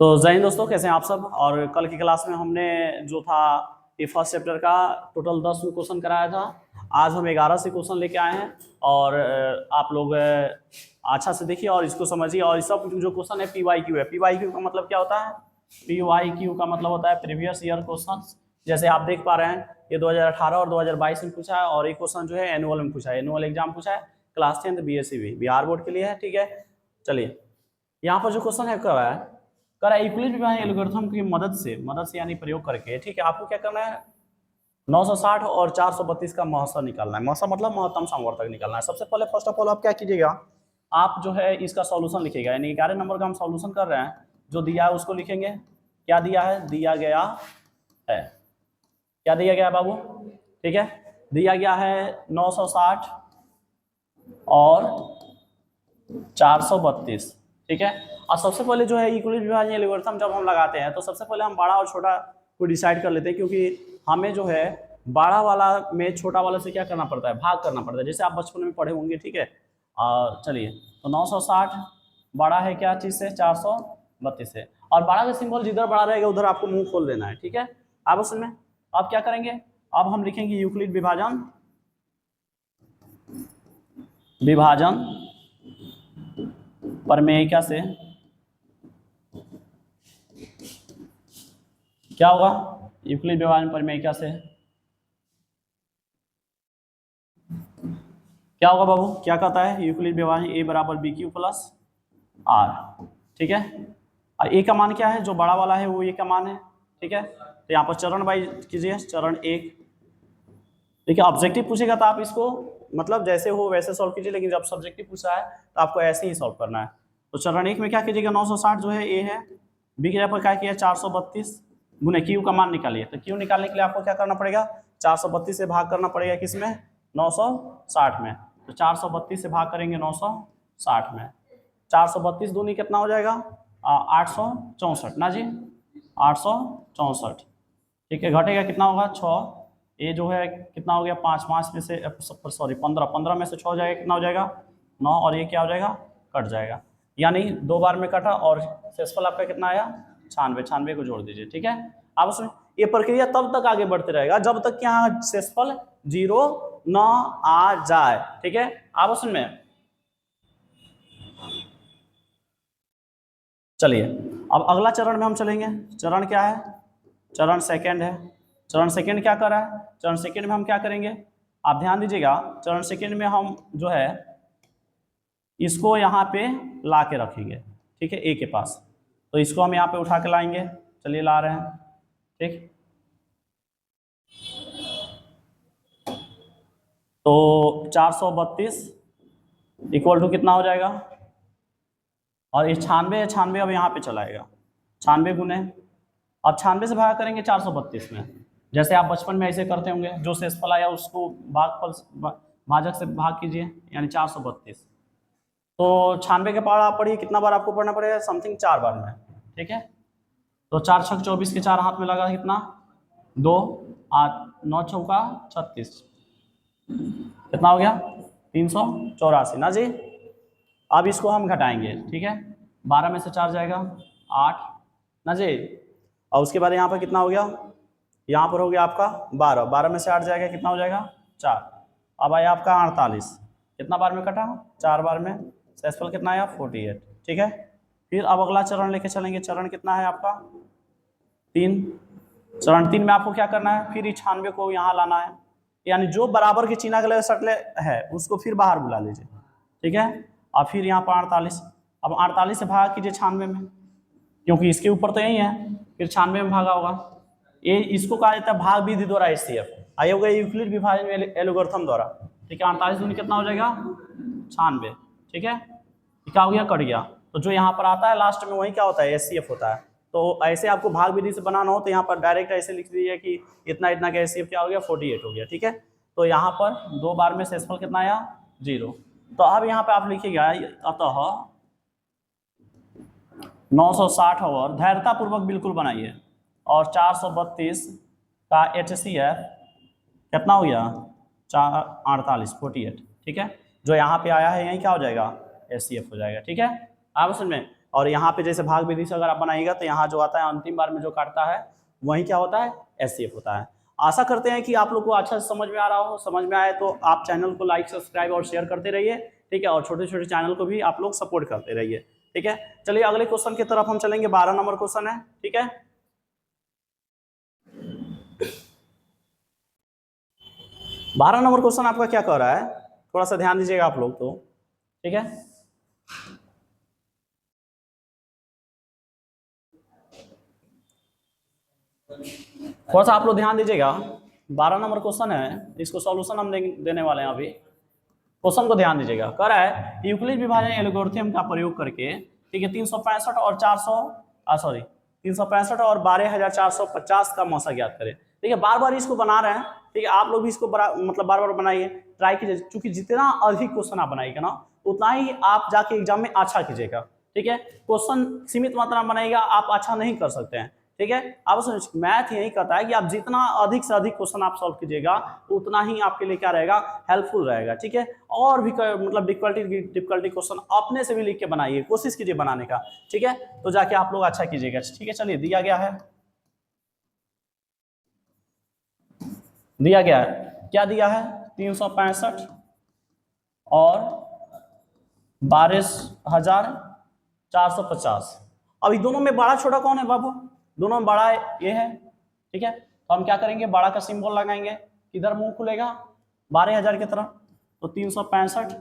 तो जय हिंद दोस्तों, कैसे हैं आप सब। और कल की क्लास में हमने जो था ये फर्स्ट चैप्टर का टोटल 10 क्वेश्चन कराया था। आज हम 11 से क्वेश्चन लेके आए हैं और आप लोग अच्छा से देखिए और इसको समझिए। और सब जो क्वेश्चन है PYQ है। PYQ का मतलब क्या होता है? PYQ का मतलब होता है प्रीवियस ईयर क्वेश्चन। जैसे आप देख पा रहे हैं ये 2018 और 2022 में पूछा है और एक क्वेश्चन जो है एनुअल में पूछा है, एनुअल एग्जाम पूछा है class 10th BSc Bihar board के लिए है। ठीक है, चलिए यहाँ पर जो क्वेश्चन है कर यूक्लिड विभाजन एल्गोरिथम की मदद से यानी प्रयोग करके। ठीक है, आपको क्या करना है 960 और 432 का महत्व निकालना है। महत्व मतलब महत्तम संवर्धक निकालना है। सबसे पहले फर्स्ट ऑफ ऑल आप क्या कीजिएगा, आप जो है इसका सॉल्यूशन लिखिएगा। यानी 11 नंबर का हम सॉल्यूशन कर रहे हैं, जो दिया है उसको लिखेंगे। क्या दिया है? दिया गया है, क्या दिया गया है बाबू? ठीक है, दिया गया है 960 और 432। ठीक है, और सबसे पहले जो है यूक्लिड विभाजन एल्गोरिथम जब हम लगाते हैं तो सबसे पहले हम बड़ा और छोटा को डिसाइड कर लेते हैं, क्योंकि हमें जो है बड़ा वाला में छोटा वाले से क्या करना पड़ता है? भाग करना पड़ता है, जैसे आप बचपन में पढ़े होंगे। ठीक है, चलिए तो 960 बड़ा है क्या चीज़ से? 432 से। और बड़ा का सिंबल जिधर बड़ा रहेगा उधर आपको मुंह खोल देना है। ठीक है, आप उसमें अब क्या करेंगे, अब हम लिखेंगे यूक्लिड विभाजन प्रमेयिका से क्या होगा? यूक्लिड विभाजन प्रमेयिका से क्या होगा बाबू? क्या कहता है यूक्लिड विभाजन A बराबर BQ प्लस R। ठीक है, और A का मान क्या है? जो बड़ा वाला है वो A का मान है। ठीक है, तो यहाँ पर चरण वाइज कीजिए। चरण 1, देखिए ऑब्जेक्टिव पूछेगा तो आप इसको मतलब जैसे हो वैसे सॉल्व कीजिए, लेकिन जब सब्जेक्टिव पूछा है तो आपको ऐसे ही सॉल्व करना है। तो चरण 1 में क्या कीजिएगा, 960 जो है A है, B की जगह पर क्या किया 432 गुने Q का मान निकालिए। तो Q निकालने के लिए आपको क्या करना पड़ेगा? 432 से भाग करना पड़ेगा, किसमें? 960 में। तो 432 से भाग करेंगे 960 में। 432 दूनी कितना हो जाएगा? 864 ना जी, 864। ठीक है, घटेगा कितना होगा? 6। ये जो है कितना हो गया? 5 5 में से सॉरी 15 में से 6 जाएगा, कितना हो जाएगा? 9। और ये क्या हो जाएगा? कट जाएगा, यानी 2 बार में कटा और शेषफल आपका कितना आया? 96। 96 को जोड़ दीजिए। ठीक है, अब उसमें ये प्रक्रिया तब तक आगे बढ़ते रहेगा जब तक कि यहाँ शेषफल 0 न आ जाए। ठीक है, अब उसमें चलिए अब अगला चरण में हम चलेंगे। चरण क्या है? चरण सेकंड है। चरण सेकंड क्या कर रहा है? चरण सेकंड में हम क्या करेंगे, आप ध्यान दीजिएगा। चरण सेकंड में हम जो है इसको यहाँ पे ला के रखेंगे। ठीक है, A के पास, तो इसको हम यहाँ पे उठा के लाएंगे। चलिए ला रहे हैं। ठीक, तो 432 इक्वल टू कितना हो जाएगा? और ये 96 96 अब यहाँ पे चलाएगा। 96 गुने, अब 96 से भाग करेंगे 432 में, जैसे आप बचपन में ऐसे करते होंगे। जो शेषफल आया उसको भाजक से भाग कीजिए, यानी 432। तो 96 के पढ़िए कितना बार आपको पढ़ना पड़ेगा? समथिंग 4 बार में। ठीक है, तो 4 छक 24 के 4 हाथ में लगा कितना? 2 8 9 चौका 36, कितना हो गया? 384 ना जी। अब इसको हम घटाएंगे। ठीक है, 12 में से 4 जाएगा 8 ना जी। और उसके बाद यहाँ पर कितना हो गया? यहाँ पर हो गया आपका 12। 12 में से 8 जाएगा, कितना हो जाएगा? 4। अब आया आपका 48, कितना बार में कटा? 4 बार में। शेषफल कितना आया? 48। ठीक है, फिर अब अगला चरण लेके चलेंगे। चरण कितना है आपका? 3। चरण 3 में आपको क्या करना है? फिर 96 को यहाँ लाना है, यानी जो बराबर के चिन्ह अगले सटले है उसको फिर बाहर बुला लीजिए। ठीक है, और फिर यहाँ पर 48। अब 48 से भाग कीजिए 96 में, क्योंकि इसके ऊपर तो यही है, फिर 96 में भागा होगा। ये इसको कहा जाता है भाग विधि द्वारा HCF, आया होगा यूक्लिड विभाजन एल्गोरिथम द्वारा। ठीक है, 48 दूनी कितना हो जाएगा? 96। ठीक है, क्या हो गया? कट गया। तो जो यहाँ पर आता है लास्ट में वही क्या होता है? HCF होता है। तो ऐसे आपको भाग विधि से बनाना हो तो यहाँ पर डायरेक्ट ऐसे लिख दीजिए कि इतना इतना का HCF क्या हो गया? 48 हो गया। ठीक है, तो यहाँ पर 2 बार में शेषफल कितना आया? 0। तो अब यहाँ पे आप लिखिएगा अतः 960 और धैर्यता पूर्वक बिल्कुल बनाइए, और 432 का HCF कितना हो गया? 48। ठीक है, जो यहाँ पे आया है यही क्या हो जाएगा? HCF हो जाएगा। ठीक है, अब उसमें और यहाँ पे जैसे भाग विधि से अगर आप बनाइएगा तो यहाँ जो आता है अंतिम बार में जो काटता है वही क्या होता है, एचसीएफ होता है। आशा करते हैं कि आप लोग को अच्छा से समझ में आ रहा हो। समझ में आए तो आप चैनल को लाइक सब्सक्राइब और शेयर करते रहिए, ठीक है, और छोटे छोटे चैनल को भी आप लोग सपोर्ट करते रहिए, ठीक है। चलिए अगले क्वेश्चन की तरफ हम चलेंगे। 12 नंबर क्वेश्चन है, ठीक है। 12 नंबर क्वेश्चन आपका क्या कह रहा है, थोड़ा सा ध्यान दीजिएगा आप लोग तो, ठीक है। थोड़ा सा आप लोग ध्यान दीजिएगा। 12 नंबर क्वेश्चन है, इसको सॉल्यूशन हम देने वाले हैं अभी। क्वेश्चन को ध्यान दीजिएगा। कह रहा है यूक्लिड विभाजन एल्गोरिथम का प्रयोग करके, ठीक है, 365 और 365 और 12450 का मौसा ज्ञात करें। ठीक है, बार बार इसको बना रहे हैं, ठीक है, आप लोग भी इसको मतलब बार बार बनाइए, ट्राई कीजिए, क्योंकि जितना अधिक क्वेश्चन आप बनाइएगा ना उतना ही आप जाके एग्जाम में अच्छा कीजिएगा, ठीक है। क्वेश्चन सीमित मात्रा में बनाइएगा, आप अच्छा नहीं कर सकते हैं, ठीक है। आप मैथ यही कहता है कि आप जितना अधिक से अधिक क्वेश्चन आप सॉल्व कीजिएगा उतना ही आपके लिए क्या रहेगा, हेल्पफुल रहेगा, ठीक है। और भी मतलब डिफिकल्टी क्वेश्चन अपने से भी लिख के बनाइए, कोशिश कीजिए बनाने का, ठीक है, तो जाके आप लोग अच्छा कीजिएगा, ठीक है। चलिए दिया गया है, क्या दिया है, 365 और 12,450। अभी दोनों में बड़ा छोटा कौन है बाबू, दोनों में बड़ा ये है, ठीक है। तो हम क्या करेंगे, बड़ा का सिंबल लगाएंगे, किधर मुंह खुलेगा, 12,000 की तरफ, तो 365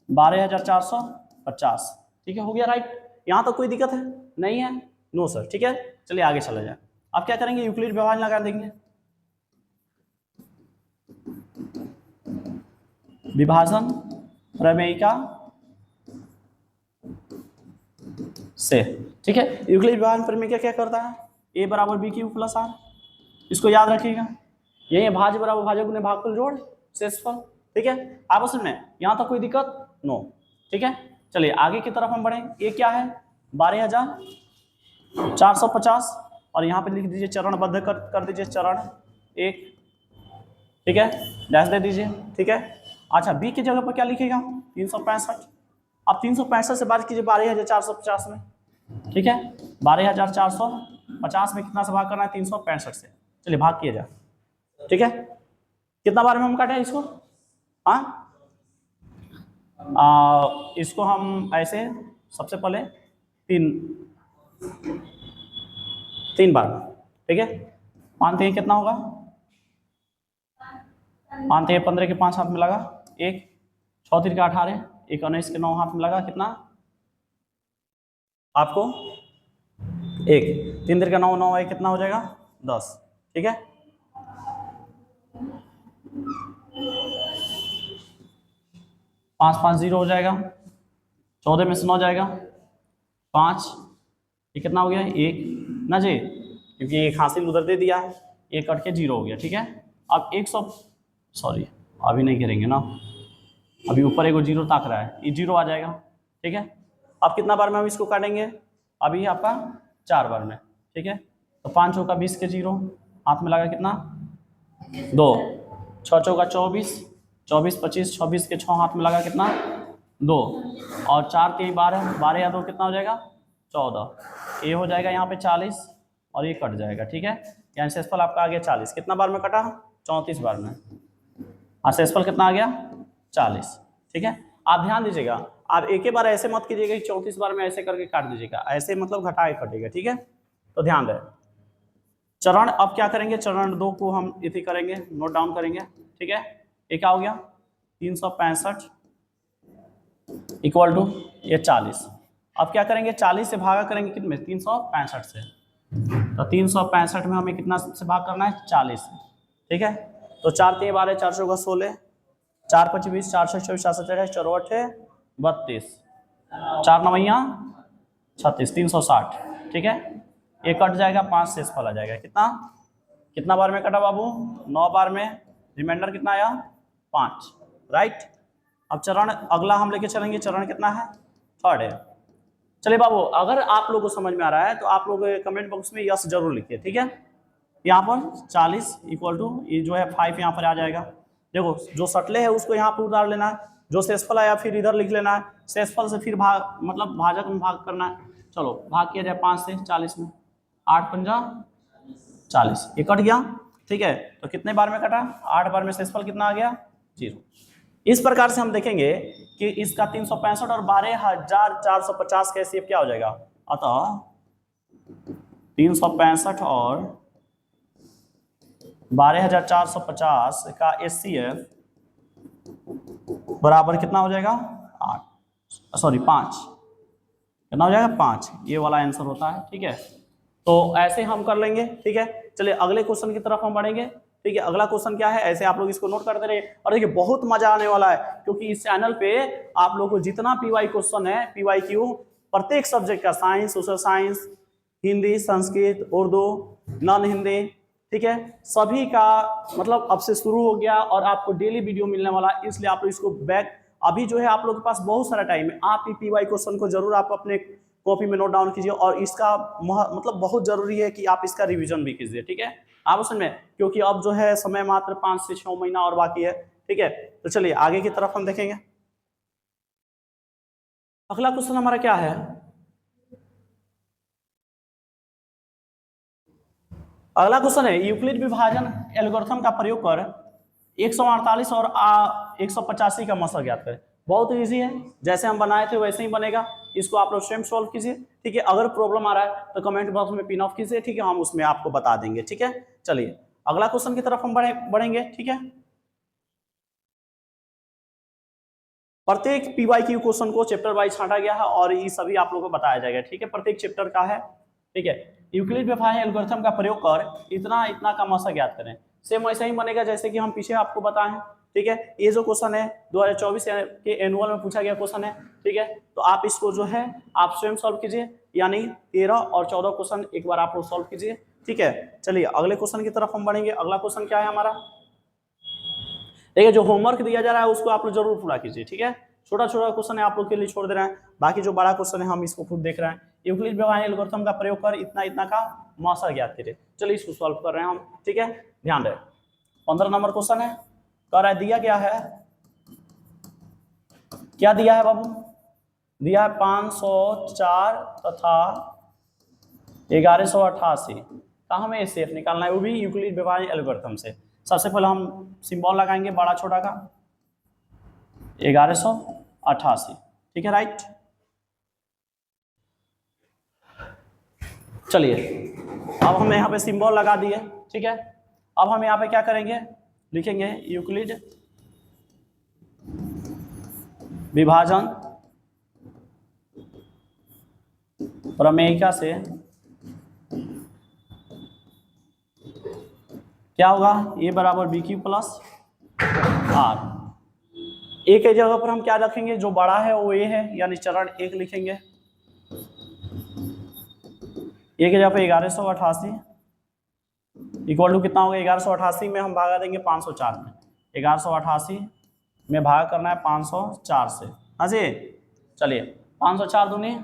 12,450, ठीक है, हो गया राइट। यहाँ तक कोई दिक्कत है नहीं है, नो सर, ठीक है। चलिए आगे चला जाए। आप क्या करेंगे, यूक्लिड विभाजन लगा देंगे, विभाजन प्रमेयिका से, ठीक है। यूक्लिड विभाजन प्रमेय क्या करता है, a बराबर बी क्यू प्लस आर, इसको याद रखिएगा, यही है भाज्य बराबर भाजक गुणे भागफल जोड़ शेषफल, ठीक है। आपस में यहाँ तक कोई दिक्कत नो, ठीक है। चलिए आगे की तरफ हम बढ़े। ये क्या है, 12,450 और यहाँ पे लिख दीजिए चरणबद्ध कर दीजिए, चरण 1, ठीक है, डैश दे दीजिए, ठीक है। अच्छा बी की जगह पर क्या लिखेगा, 365। अब 365 से बात कीजिए 12,450 में, ठीक है, 12,450 में कितना से भाग करना है, 365 से। चलिए भाग किया जाए, ठीक है। कितना बार में हम काटे इसको, हाँ, इसको हम ऐसे सबसे पहले तीन बार, ठीक है। मानते हैं कितना होगा, मानते हैं 15 के 5 हाथ में लगा 1, 6 3 का 18, 1 19 के 9 हाथ में लगा कितना आपको 1, 3 3 का 9 9 है, कितना हो जाएगा 10, ठीक है। 5 5 0 हो जाएगा, 14 में से 9 जाएगा 5, ये कितना हो गया 1 ना जी, क्योंकि एक हासिल उधर दे दिया है, 1 कट के 0 हो गया, ठीक है। अब 100 सॉरी अभी नहीं करेंगे ना, अभी ऊपर एक 0 ताक रहा है, ये 0 आ जाएगा, ठीक है। अब कितना बार में हम इसको काटेंगे, अभी आपका 4 बार में, ठीक है। तो 5 चौका 20 के 0 हाथ में लगा कितना 2, 6 चौका 24, 24 25 26 के 6 हाथ में लगा कितना 2, और 4 3 12, 12 या 2 कितना हो जाएगा 14, ये हो जाएगा यहाँ पे 40 और ये कट जाएगा, ठीक है। यानी शेषफल आपका आ गया 40। कितना बार में कटा, 34 बार में, और शेषफल कितना आ गया 40, ठीक है। आप ध्यान दीजिएगा, आप एक ही बार ऐसे मत कीजिएगा कि 34 बार में ऐसे करके काट दीजिएगा, ऐसे मतलब घटा के कटेगा, ठीक है, तो ध्यान रहे। चरण अब क्या करेंगे, चरण 2 को हम इति करेंगे, नोट डाउन करेंगे, ठीक है। ये क्या हो गया 365 इक्वल टू ये 40। अब क्या करेंगे, 40 से भागा करेंगे कितने, 365 से, तो 365 में हमें कितना से भाग करना है 40, ठीक है। तो 4 3 12 4 चौका 16, 4 5 20, 4 6 24, 4 7 28, 4 8 32, 4 9 36, 360, ठीक है। ये कट जाएगा, 5 शेषफल आ जाएगा, कितना बार में कटा बाबू 9 बार में, रिमाइंडर कितना आया 5, राइट। अब चरण अगला हम लेके चलेंगे, चरण कितना है 3rd है। चलिए बाबू अगर आप लोगों को समझ में आ रहा है तो आप लोग कमेंट बॉक्स में यस जरूर लिखिए, ठीक है। यहाँ पर 40 इक्वल टू ये जो है 5 यहाँ पर आ जाएगा। देखो जो सटले है उसको यहाँ पर उतार लेना है, जो शेषफल आया फिर इधर लिख लेना है, शेषफल से फिर भाग, मतलब भाजक में भाग करना है। चलो भाग किया जाए 5 से 40 में, 8 पंजा 40, ये कट गया। ठीक है, तो कितने बार में कटा? 8 बार में शेषफल कितना आ गया? 0। इस प्रकार से हम देखेंगे कि इसका 365 और 12,450 का एचसीएफ क्या हो जाएगा। अतः 365 और 12,450 का एचसीएफ बराबर कितना हो जाएगा? 8, सॉरी 5। कितना हो जाएगा? 5। ये वाला आंसर होता है। ठीक है, तो ऐसे हम कर लेंगे। ठीक है, चलिए अगले क्वेश्चन की तरफ हम बढ़ेंगे। ठीक है, अगला क्वेश्चन क्या है, ऐसे आप लोग इसको नोट करते रहिए। और देखिए बहुत मजा आने वाला है, क्योंकि इस चैनल पे आप लोग को जितना पीवाई क्वेश्चन है, पीवाई क्यू प्रत्येक सब्जेक्ट का, science, social science, Hindi, Sanskrit, Urdu, non Hindi, ठीक है, सभी का मतलब अब से शुरू हो गया और आपको डेली वीडियो मिलने वाला है। इसलिए आप लोग इसको बैक, अभी जो है आप लोग के पास बहुत सारा टाइम है, आप पीवाई क्वेश्चन को जरूर आप अपने कॉपी में नोट डाउन कीजिए। और इसका मतलब बहुत जरूरी है कि आप इसका रिवीजन भी कीजिए। ठीक है, आप उसमें, क्योंकि अब जो है समय मात्र 5 से 6 महीना और बाकी है। ठीक है, तो चलिए आगे की तरफ हम देखेंगे। अगला क्वेश्चन हमारा क्या है? अगला क्वेश्चन है यूक्लिड विभाजन एल्गोरिथम का प्रयोग कर 148 और 185 का मसा ज्ञात करें। बहुत इजी है, जैसे हम बनाए थे वैसे ही बनेगा। इसको आप लोग स्वयं सॉल्व कीजिए। ठीक है, अगर प्रॉब्लम आ रहा है तो कमेंट बॉक्स में पिन ऑफ कीजिए। ठीक है, हम उसमें आपको बता देंगे। ठीक है, चलिए अगला क्वेश्चन की तरफ हम बढ़ेंगे। ठीक है, प्रत्येक पीवाईक्यू क्वेश्चन को चैप्टर वाइज छांटा गया है और ये सभी आप लोगों को बताया जाएगा। ठीक है, प्रत्येक चैप्टर का है। ठीक है, यूक्लिड विभाजन एल्गोरिथम का प्रयोग कर इतना इतना का मसा ज्ञात करें। सेम वैसा ही बनेगा जैसे कि हम पीछे आपको बताएं। ठीक है, ये जो क्वेश्चन है 2024 के एनुअल में पूछा गया क्वेश्चन है। ठीक है, तो आप इसको जो है आप स्वयं सॉल्व कीजिए, यानी 13 और 14 क्वेश्चन एक बार आप लोग सॉल्व कीजिए। ठीक है, चलिए अगले क्वेश्चन की तरफ हम बढ़ेंगे। अगला क्वेश्चन क्या है हमारा? देखिए, जो होमवर्क दिया जा रहा है उसको आप लोग जरूर पूरा कीजिए। ठीक है, छोटा छोटा क्वेश्चन है आप लोग के लिए छोड़ दे रहे हैं, बाकी जो बड़ा क्वेश्चन है हम इसको खुद देख रहे हैं। यूक्लिड विभाजन एल्गोरिथम का प्रयोग कर इतना इतना का मसा ज्ञात कीजिए। चलिए इसको सॉल्व कर रहे हैं हम। ठीक है, ध्यान रहे 15 नंबर क्वेश्चन है। कह रहा है दिया क्या है, क्या दिया है बाबू? दिया है 504 तथा 1188 का हमें एचसीएफ निकालना है, वो भी यूक्लिड विभाजन एल्गोरिथम से। सबसे पहले हम सिंबल लगाएंगे बड़ा छोटा का 1188। ठीक है, राइट। चलिए अब हम यहाँ पे सिंबल लगा दिए। ठीक है, अब हम यहाँ पे क्या करेंगे, लिखेंगे यूक्लिड विभाजन प्रमेयिका से क्या होगा, ए बराबर बी क्यू प्लस आर। ए के जगह पर हम क्या रखेंगे, जो बड़ा है वो ए है, यानी चरण 1 लिखेंगे। ए के जगह पे 1188 इक्वल टू कितना होगा, 1188 में हम भागा देंगे 504 में। 1188 में भाग करना है 504 से। हाँ जी, चलिए 504 दूनी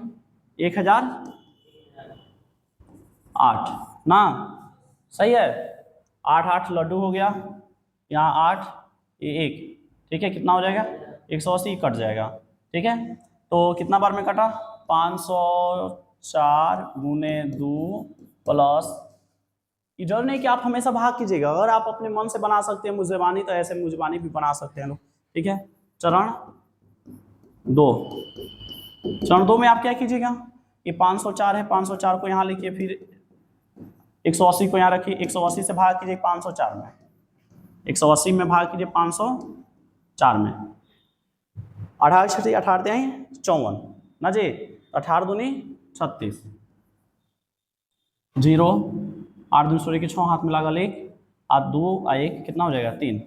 1008 ना, सही है। 8 8 लड्डू हो गया, यहाँ 8 ये 1। ठीक है, कितना हो जाएगा, 180 कट जाएगा। ठीक है, तो कितना बार में कटा, 504 गुने 2 प्लस, इधर नहीं कि आप हमेशा भाग कीजिएगा, अगर आप अपने मन से बना सकते हैं मुजबानी तो ऐसे मुजबानी भी बना सकते हैं लोग। ठीक है, चरण 2, चरण 2 में आप क्या कीजिएगा, ये 504 है, 504 को यहाँ लिखिए, फिर 180 को यहाँ रखिए, 180 से भाग कीजिए 504 में, 180 में भाग कीजिए 504 में। 18 छठी 18 54 ना जी, 18 दूनी 36, 0 8 दूनी 16 के 6 हाथ में लगा 1 8 2 1 कितना हो जाएगा 3।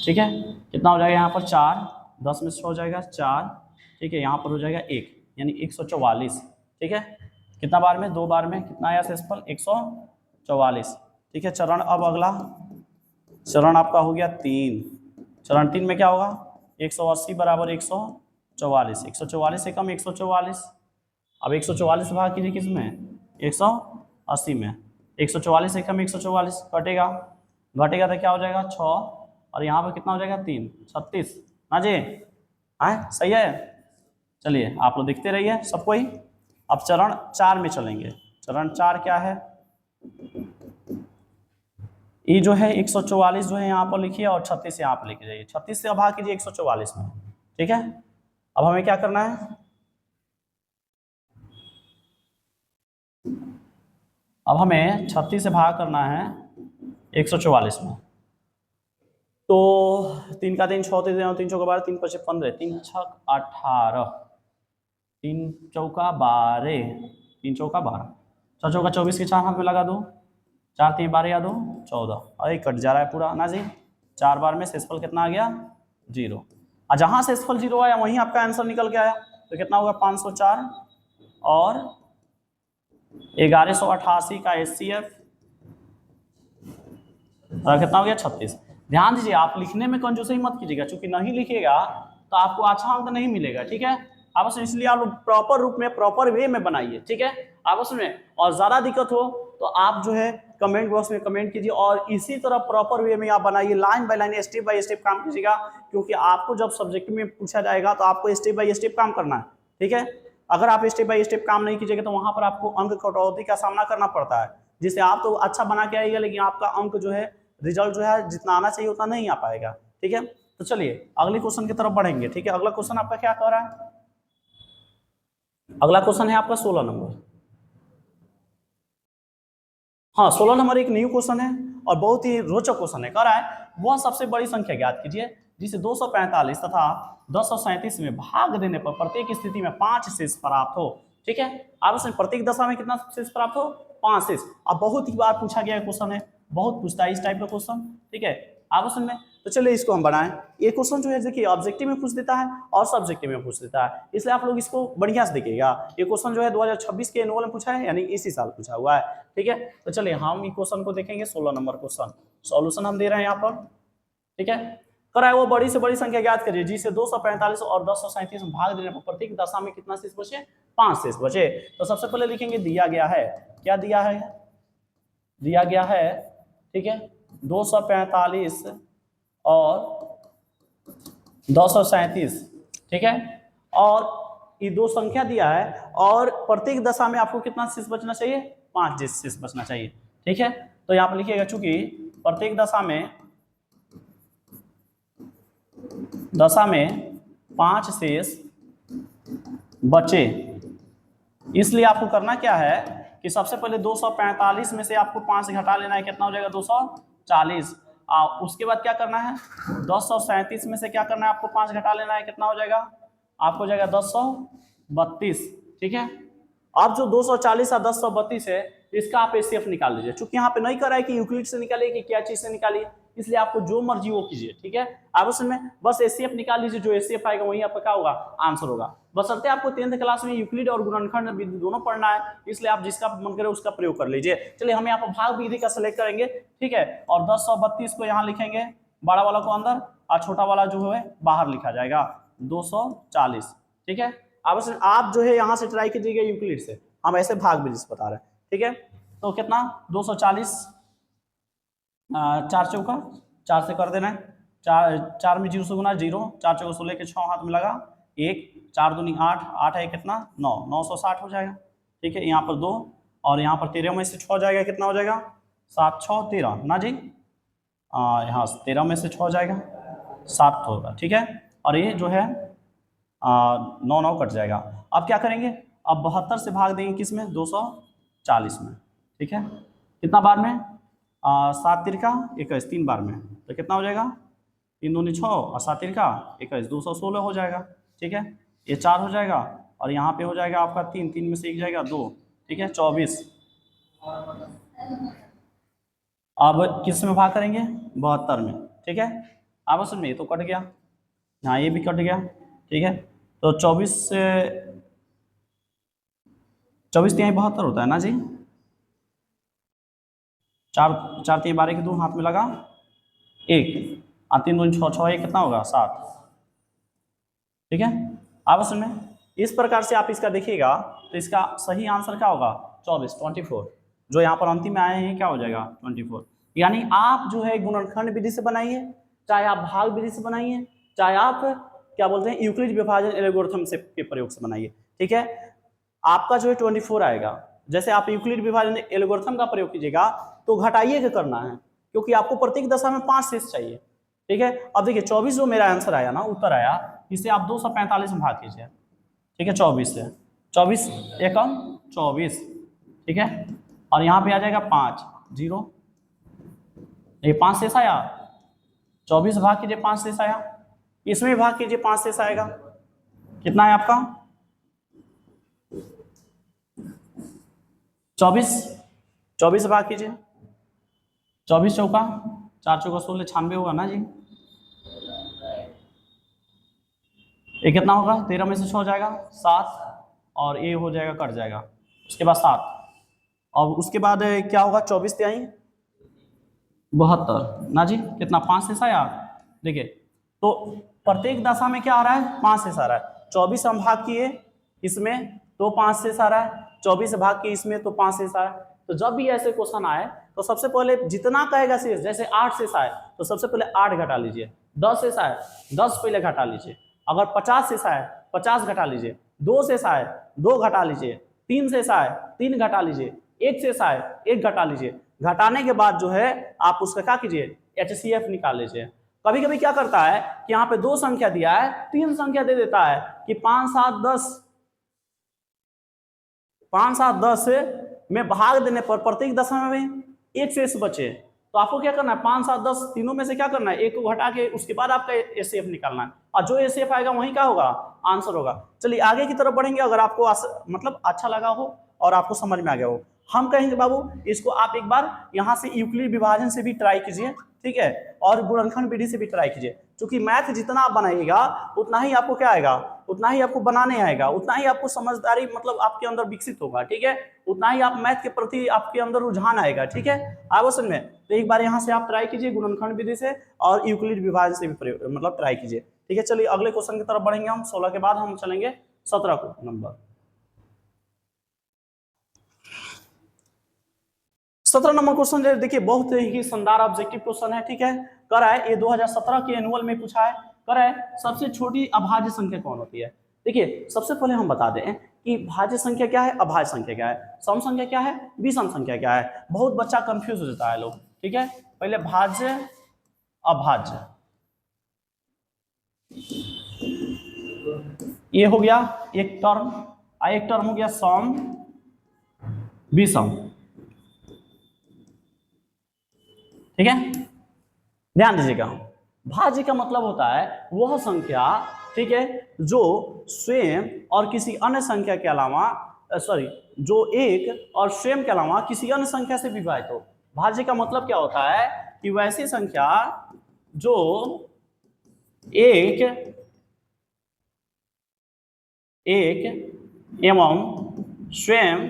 ठीक है, कितना हो जाएगा यहाँ पर 4, 10 में से 6 हो जाएगा 4। ठीक है, यहाँ पर हो जाएगा 1, यानी 144। ठीक है, कितना बार में, 2 बार में, कितना आया शेषफल 144। ठीक है, चरण अब अगला चरण आपका हो गया 3। चरण 3 में क्या होगा, 180 बराबर 144, 144 से कम 144। अब 144 से भाग कीजिए किस में, 180 में, 144 से कम 144 कटेगा, घटेगा तो क्या हो जाएगा 6, और यहाँ पर कितना हो जाएगा 3, 36 ना जी। हाँ सही है, चलिए आप लोग देखते रहिए सबको ही। अब चरण 4 में चलेंगे। चरण 4 क्या है? ये जो है 144 जो है यहाँ पर लिखिए और 36 यहाँ पर लिखिए। 36 से भाग कीजिए 144 में, ठीक है। अब हमें क्या करना है? अब हमें 36 से भाग करना है 144 में। तो 3 का 3 6 3 चौका 12 3 5 15 3 6 18 3 चौका 12 3 चौका 12 6 चौका 24 के 4 हाथ में लगा दो, 4 3 12 या 2 14। अरे कट जा रहा है पूरा ना जी। 4 बार में शेषफल कितना आ गया? 0। और जहां शेषफल 0 आया वहीं आपका आंसर निकल के आया। तो कितना होगा? 504 और 1188 का HCF और कितना हो गया? 36। ध्यान दीजिए आप लिखने में कंजूसी मत कीजिएगा, क्योंकि नहीं लिखिएगा तो आपको अच्छा अंक नहीं मिलेगा, ठीक है। आपस में इसलिए आप प्रॉपर रूप में प्रॉपर वे में बनाइए, ठीक है आपस में। और ज्यादा दिक्कत हो तो आप जो है कमेंट बॉक्स में कमेंट कीजिए और इसी तरह प्रॉपर वे में आप बनाइए, line by line step by step काम कीजिएगा। क्योंकि आपको जब सब्जेक्ट में पूछा जाएगा तो आपको स्टेप बाय स्टेप काम करना है, ठीक है। अगर आप स्टेप बाय स्टेप काम नहीं कीजिएगा तो वहां पर आपको अंक कटौती का सामना करना पड़ता है, जिससे आप तो अच्छा बना के आइएगा लेकिन आपका अंक जो है रिजल्ट जो है जितना आना चाहिए उतना नहीं आ पाएगा, ठीक है। तो चलिए अगले क्वेश्चन की तरफ बढ़ेंगे, ठीक है। अगला क्वेश्चन आपका क्या कह रहा है? अगला क्वेश्चन है आपका 16 नंबर। हाँ 16 नंबर एक न्यू क्वेश्चन है और बहुत ही रोचक क्वेश्चन है। कह रहा है वह सबसे बड़ी संख्या ज्ञात कीजिए जिसे 245 तथा 1037 में भाग देने पर प्रत्येक स्थिति में 5 शेष प्राप्त हो, ठीक है। आप उसमें प्रत्येक दशा में कितना शेष प्राप्त हो? 5 शेष। अब बहुत ही बार पूछा गया क्वेश्चन है, बहुत पूछता है इस टाइप का क्वेश्चन, ठीक है आप उसमें। तो चलिए इसको हम बनाएं। ये क्वेश्चन जो है देखिए ऑब्जेक्टिव में पूछ देता है और सब्जेक्टिव में पूछ देता है, इसलिए आप लोग इसको बढ़िया से देखिएगा। ये क्वेश्चन जो है 2026 के एनुअल में पूछा है, यानी इसी साल पूछा हुआ है, ठीक है। तो चलिए हम ये क्वेश्चन को देखेंगे। 16 नंबर क्वेश्चन सॉल्यूशन हम दे रहे हैं यहाँ पर, ठीक है। कराए वो बड़ी से बड़ी संख्या ज्ञात करिए जिसे 245 और 1037 में भाग देने पर प्रत्येक दशा में कितना शेष बचे? 5 शेष बचे। तो सबसे पहले लिखेंगे दिया गया है, क्या दिया है? दिया गया है, ठीक है 245 और 237, ठीक है। और ये दो संख्या दिया है और प्रत्येक दशा में आपको कितना शेष बचना चाहिए? 5 शेष बचना चाहिए, ठीक है। तो यहाँ पर लिखिएगा चूंकि प्रत्येक दशा में 5 शेष बचे, इसलिए आपको करना क्या है कि सबसे पहले 245 में से आपको 5 घटा लेना है, कितना हो जाएगा? 240। उसके बाद क्या करना है? 1037 में से क्या करना है आपको? 5 घटा लेना है, कितना हो जाएगा? आपको हो जाएगा 1032, ठीक है। अब जो 240 और 1032 है इसका आप एचसीएफ निकाल लीजिए। चूंकि यहाँ पे नहीं कर रहा है कि यूक्लिड से निकालिए कि क्या चीज से निकालिए, इसलिए आपको जो मर्जी वो कीजिए, ठीक है। आप उसमें बस एचसीएफ निकाल लीजिए, जो एचसीएफ आएगा वही आपका क्या होगा? आंसर होगा। बशर्ते आपको 10th क्लास में यूक्लिड और गुणनखंड विधि दोनों पढ़ना है, इसलिए आप जिसका मन करे उसका प्रयोग कर लीजिए। चलिए हम यहाँ पर भाग विधि का सिलेक्ट करेंगे, ठीक है। और 1032 को यहाँ लिखेंगे, बड़ा वाला को अंदर और छोटा वाला जो है बाहर लिखा जाएगा 240, ठीक है। आप जो है यहाँ से ट्राई कीजिएगा यूक्लिड से, हम ऐसे भाग विधि से बता रहे हैं, ठीक है। तो कितना? 240 4 चौका 4 से कर देना है, 4 में 0 से गुना 0, 4 चौका 16 के 6 हाथ में लगा 1, 4 दूनी 8, 8 है कितना? 9, 960 हो जाएगा, ठीक है। यहाँ पर 2 और यहाँ पर 13 में से 6 जाएगा, कितना हो जाएगा? 7 6 13 ना जी। यहाँ 13 में से 6 हो जाएगा 7 होगा, ठीक है। और ये जो है 9 9 कट जाएगा। अब क्या करेंगे? अब 72 से भाग देंगे किस में? 240 में, ठीक है। कितना बार में? 7 तिरका 21, 3 बार में, तो कितना हो जाएगा? 3 दूनी 6 और 7 तिरका 21, 216 हो जाएगा, ठीक है। ये 4 हो जाएगा और यहाँ पे हो जाएगा आपका 3, 3 में से 1 जाएगा 2, ठीक है 24। अब किस में भाग करेंगे? 72 में, ठीक है। अब उसमें ये तो कट गया, हाँ ये भी कट गया, ठीक है। तो 24 से 24 3 72 होता है ना जी। 4 4 3 12 के 2 हाथ में लगा 1 और 3 2 6 6 कितना होगा? 7, ठीक है। अब उसमें इस प्रकार से आप इसका देखिएगा तो इसका सही आंसर क्या होगा? 24 जो यहाँ पर अंतिम में आए हैं क्या हो जाएगा? 24। यानी आप जो है गुणनखंड विधि से बनाइए, चाहे आप भाग विधि से बनाइए, चाहे आप क्या बोलते हैं, यूक्लिड विभाजन एल्गोरिथम से के प्रयोग से बनाइए। ठीक है, आपका जो है 24 आएगा। जैसे आप यूक्लिड विभाजन एल्गोरिथम का प्रयोग कीजिएगा तो घटाइए के करना है, क्योंकि आपको प्रत्येक दशा में 5 शेष चाहिए। ठीक है, अब देखिए 24 जो मेरा आंसर आया ना, उत्तर आया, इसे आप 245 में भाग कीजिए। ठीक है, 24 से 24 एकम 24। ठीक है, और यहाँ पे आ जाएगा 5 0, ये 5 शेष आया, 24 भाग कीजिए 5 शेष आया, इसमें भाग कीजिए 5 शेष आएगा, कितना है आपका 24 भाग कीजिए, 24 चौका 4 चौका 16, 96 होगा ना जी। ये कितना होगा, 13 में से 6 हो जाएगा 7, और ये हो जाएगा कट जाएगा, उसके बाद 7, और उसके बाद क्या होगा, 24 तिहाई 72 ना जी, कितना 5 शेष आया। देखिए तो प्रत्येक दशा में क्या आ रहा है, 5 शेष आ रहा है। 24 हम भाग किए इसमें तो 5 शेष आ रहा है, 24 भाग किए इसमें तो 5 शेष आ रहा है। तो जब भी ऐसे क्वेश्चन आए तो सबसे पहले जितना कहेगा शेष, जैसे 8 शेष आए तो सबसे पहले 8 घटा लीजिए, 10 शेष आए 10 पहले घटा लीजिए, अगर 50 शेष आए 50 घटा लीजिए, 2 शेष आए 2 घटा लीजिए, 3 शेष आए 3 घटा लीजिए, 1 शेष आए 1 घटा लीजिए। घटाने के बाद जो है आप उसका क्या कीजिए, HCF निकाल लीजिए। कभी कभी क्या करता है कि यहाँ पे 2 संख्या दिया है, 3 संख्या दे देता है कि 5 7 10, 5 7 10 में भाग देने पर प्रत्येक दशा में 1 शेष बचे, तो आपको क्या करना है, 5 7 10 तीनों में से क्या करना है, 1 को घटा के उसके बाद आपका HCF निकालना है, और जो HCF आएगा वही क्या होगा, आंसर होगा। चलिए आगे की तरफ बढ़ेंगे। अगर आपको मतलब अच्छा लगा हो और आपको समझ में आ गया हो, हम कहेंगे बाबू इसको आप एक बार यहाँ से यूक्लिड विभाजन से भी ट्राई कीजिए, ठीक है, और गुणनखंड विधि से भी ट्राई कीजिए, क्योंकि मैथ जितना आप बनाइएगा उतना ही आपको क्या आएगा, उतना ही आपको बनाने आएगा, उतना ही आपको समझदारी मतलब आपके अंदर विकसित होगा। ठीक है, उतना ही आप मैथ के प्रति आपके अंदर रुझान आएगा। ठीक है, आगे समझ में, तो एक बार यहाँ से आप ट्राई कीजिए गुणनखंड विधि से और यूक्लिड विभाजन से भी मतलब ट्राई कीजिए। ठीक है, चलिए अगले क्वेश्चन की तरफ बढ़ेंगे हम। 16 के बाद हम चलेंगे 17 को नंबर। 17 नंबर क्वेश्चन देखिए बहुत ही शानदार ऑब्जेक्टिव क्वेश्चन है। ठीक है, कर है ये 2017 के एनुअल में पूछा है। कर है सबसे छोटी अभाज्य संख्या कौन होती है। देखिए सबसे पहले हम बता दें कि भाज्य संख्या क्या है, अभाज्य संख्या क्या है, सम संख्या क्या है, विषम संख्या क्या है। बहुत बच्चा कंफ्यूज हो जाता है लोग। ठीक है, पहले भाज्य अभाज्य, ये हो गया एक टर्म, एक टर्म हो गया सम विषम। ठीक है, ध्यान दीजिएगा, भाज्य का मतलब होता है वह संख्या, ठीक है, जो स्वयं और किसी अन्य संख्या के अलावा जो एक और स्वयं के अलावा किसी अन्य संख्या से विभाजित हो। भाज्य का मतलब क्या होता है कि वैसी संख्या जो एक एवं स्वयं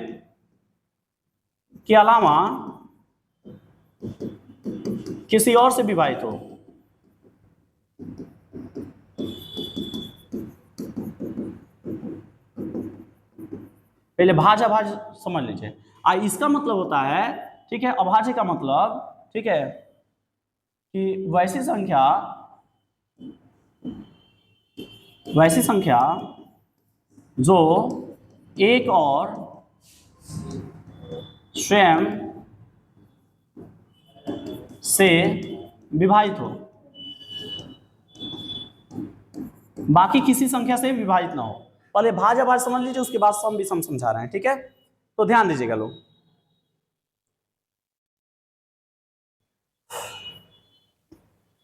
के अलावा किसी और से विभाजित हो। पहले भाज्य अभाज्य समझ लीजिए। इसका मतलब होता है, ठीक है, अभाज्य का मतलब, ठीक है, कि वैसी संख्या जो एक और स्वयं से विभाजित हो, बाकी किसी संख्या से विभाजित ना हो। पहले भाज्य अभाज्य समझ लीजिए, उसके बाद सम विषम समझा रहे हैं। ठीक है, तो ध्यान दीजिएगा लोग।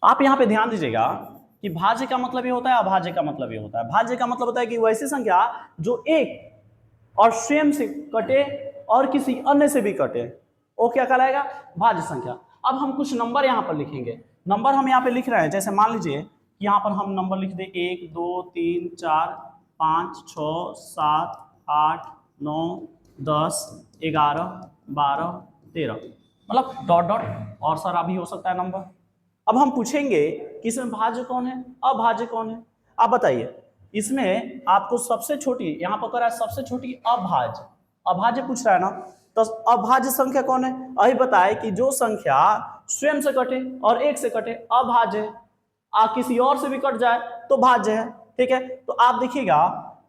आप यहां पे ध्यान दीजिएगा कि भाज्य का मतलब ये होता है, अभाज्य का मतलब ये होता है। भाज्य का मतलब होता है कि वैसी संख्या जो एक और स्वयं से कटे और किसी अन्य से भी कटे, वो क्या कहलाएगा, भाज्य संख्या। अब हम कुछ नंबर यहाँ पर लिखेंगे। नंबर हम यहाँ पे लिख रहे हैं, जैसे मान लीजिए कि यहाँ पर हम नंबर लिख दें 1 2 3 4 5 6 7 8 9 10 11 12 13, मतलब डॉट डॉट और सारा भी हो सकता है नंबर। अब हम पूछेंगे कि इसमें भाज्य कौन है, अभाज्य कौन है। आप बताइए, इसमें आपको सबसे छोटी यहाँ पर करा है, सबसे छोटी अभाज्य पूछ रहा है ना, तो अभाज्य संख्या कौन है। अभी बताए कि जो संख्या स्वयं से कटे और एक से कटे अभाज्य है, किसी और से भी कट जाए तो भाज्य है। ठीक है। तो आप देखिएगा,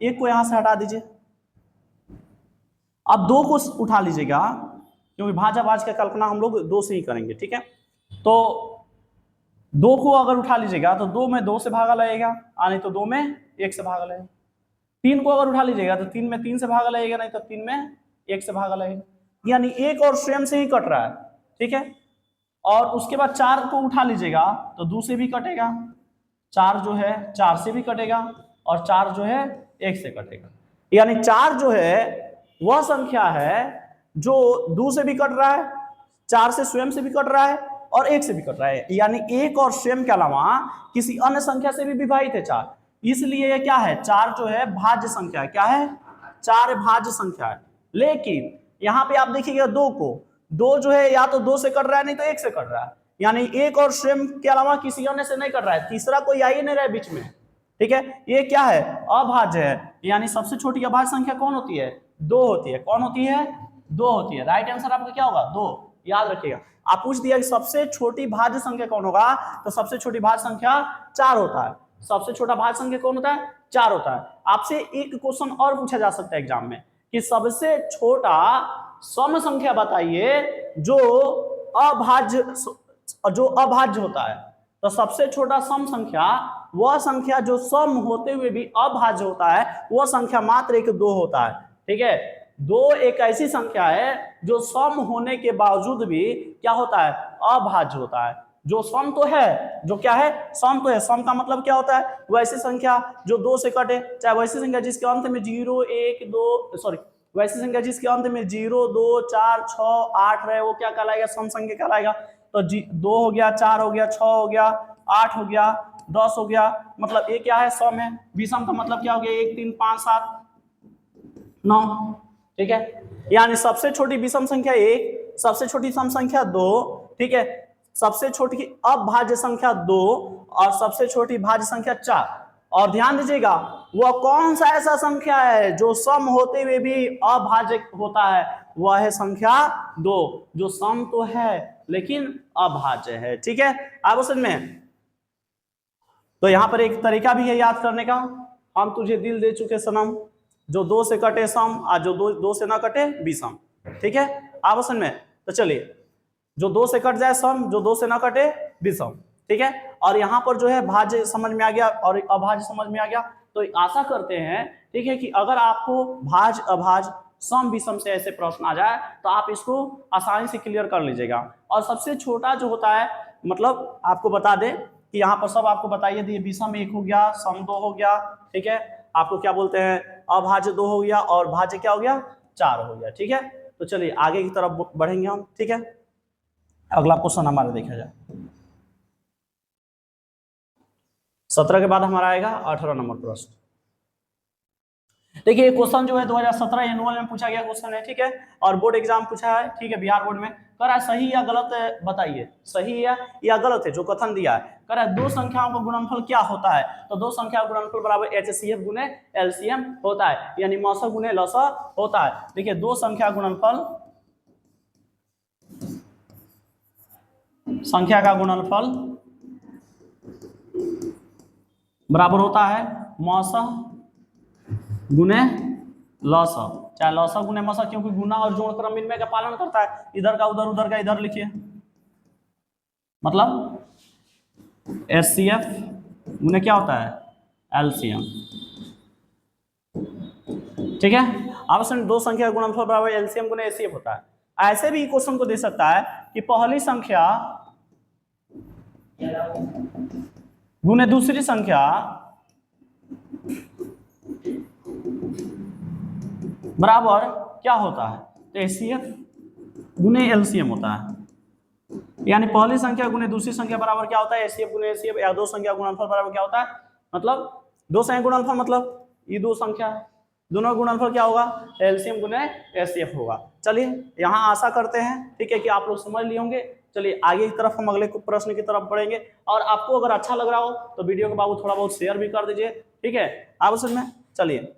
एक को यहां से हटा दीजिए, अब दो को उठा लीजिएगा, क्योंकि भाजाभाज का कल्पना हम लोग दो से ही करेंगे, ठीक है। तो दो को अगर उठा लीजिएगा तो दो में दो से भागा लगेगा, नहीं तो दो में एक से भागा लगेगा। तीन को अगर उठा लीजिएगा तो तीन में तीन से भागा लगेगा, नहीं तो तीन में एक से भागा लगेगा, यानी एक और स्वयं से ही कट रहा है, ठीक है। और उसके बाद चार को उठा लीजिएगा तो दो से भी कटेगा, चार जो है चार से भी कटेगा, और चार जो है एक से कटेगा, यानी चार जो है वह संख्या है जो दो से भी कट रहा है, चार से स्वयं से भी कट रहा है, और एक से भी कट रहा है, यानी एक और स्वयं के अलावा किसी अन्य संख्या से भी विभाजित है चार, इसलिए ये क्या है, चार जो है भाज्य संख्या है। क्या है? चार भाज्य संख्या है। लेकिन यहां पे आप देखिएगा दो को, दो जो है या तो दो से कट रहा है, नहीं तो एक से कट रहा है, यानी एक और स्वयं के अलावा किसी अन्य से नहीं कट रहा है, तीसरा कोई आ ही नहीं रहा है बीच में, ठीक है। ये क्या है? अभाज्य है, यानी सबसे छोटी अभाज्य संख्या कौन होती है? दो होती है। कौन होती है? दो होती है। राइट आंसर आपका क्या होगा? दो। याद रखिएगा, आप पूछ दिया कि सबसे छोटी भाज्य संख्या कौन होगा, तो सबसे छोटी भाज्य संख्या चार होता है। सबसे छोटा भाज्य संख्या कौन होता है? चार होता है। आपसे एक क्वेश्चन और पूछा जा सकता है एग्जाम में कि सबसे छोटा सम संख्या बताइए जो अभाज्य होता है। तो सबसे छोटा सम संख्या वह संख्या जो सम होते हुए भी अभाज्य होता है, वह संख्या मात्र एक दो होता है, ठीक है। दो एक ऐसी संख्या है जो सम होने के बावजूद भी क्या होता है? अभाज्य होता है। जो सम तो है, जो क्या है? सम तो है। सम का मतलब क्या होता है? वैसी संख्या जो दो से कटे, चाहे वैसी संख्या जिसके अंत में 0 1 2 सॉरी वैसी संख्या जिसके अंत में 0 2 4 6 8 रहे, वो क्या कहलाएगा? सम संख्या कहलाएगा। तो दो हो गया, चार हो गया, 6 हो गया, 8 हो गया, 10 हो गया, मतलब ये क्या है? सम है। विषम का मतलब क्या हो गया? 1 3 5 7 9, ठीक है। यानी सबसे छोटी विषम संख्या 1, सबसे छोटी सम संख्या 2, ठीक है, सबसे छोटी अभाज्य संख्या 2, और सबसे छोटी भाज्य संख्या 4। और ध्यान दीजिएगा, वह कौन सा ऐसा संख्या है जो सम होते हुए भी अभाज्य होता है? वह है संख्या 2, जो सम तो है लेकिन अभाज्य है, ठीक है। आप समझ में? तो यहां पर एक तरीका भी है याद करने का, हम तुझे दिल दे चुके सनम, जो दो से कटे सम, और जो दो से ना कटे विषम, ठीक है। आप समझ में? तो चलिए, जो दो से कट जाए सम, जो दो से ना कटे विषम, ठीक है। और यहाँ पर जो है भाज्य समझ में आ गया और अभाज्य समझ में आ गया। तो आशा करते हैं, ठीक है, कि अगर आपको भाज्य अभाज्य सम विषम से ऐसे प्रश्न आ जाए तो आप इसको आसानी से क्लियर कर लीजिएगा। और सबसे छोटा जो होता है, मतलब आपको बता दें कि यहाँ पर सब आपको बताइए दिए, विषम 1 हो गया, सम 2 हो गया, ठीक है, आपको क्या बोलते हैं, अभाज्य 2 हो गया, और भाज्य क्या हो गया? 4 हो गया, ठीक है। तो चलिए आगे की तरफ बढ़ेंगे हम, ठीक है। अगला क्वेश्चन हमारा देखा जाए, 17 के बाद हमारा आएगा 18 नंबर प्रश्न। देखिए क्वेश्चन जो है 2017 एनुअल में पूछा गया क्वेश्चन है, ठीक है, और बोर्ड एग्जाम पूछा है, ठीक है, बिहार बोर्ड में। कह रहा है सही या गलत बताइए, सही या गलत है जो कथन दिया है। कह रहा है दो संख्याओं का गुणनफल क्या होता है? तो दो संख्या गुणनफल बराबर HCF गुने LCM होता है, यानी मौसा गुने लौसा होता है। देखिए दो संख्या गुणनफल, संख्या का गुणनफल बराबर होता है मौसा गुने लौसा, चाहे लौसा गुने मौसा, क्योंकि गुना और जोड़ क्रम विनिमय का पालन करता है। इधर का उधर, उधर का इधर लिखिए, मतलब HCF गुने क्या होता है? LCM, ठीक है। अब दो संख्या का गुणनफल बराबर LCM गुने HCF होता है। ऐसे भी क्वेश्चन को दे सकता है कि पहली संख्या गुने दूसरी संख्या बराबर क्या होता है? तो HCF गुने LCM होता है, यानी पहली संख्या गुने दूसरी संख्या बराबर क्या होता है? HCF गुने LCM, या दो संख्या गुणनफल बराबर क्या होता है? मतलब दो संख्या गुणनफल मतलब ये दो संख्या, दोनों गुणनफल क्या होगा? LCM गुने HCF होगा। चलिए यहाँ आशा करते हैं, ठीक है, कि आप लोग समझ लिए होंगे। चलिए आगे की तरफ हम अगले प्रश्न की तरफ बढ़ेंगे, और आपको अगर अच्छा लग रहा हो तो वीडियो को बाबू थोड़ा बहुत शेयर भी कर दीजिए, ठीक है। आप समझ में? चलिए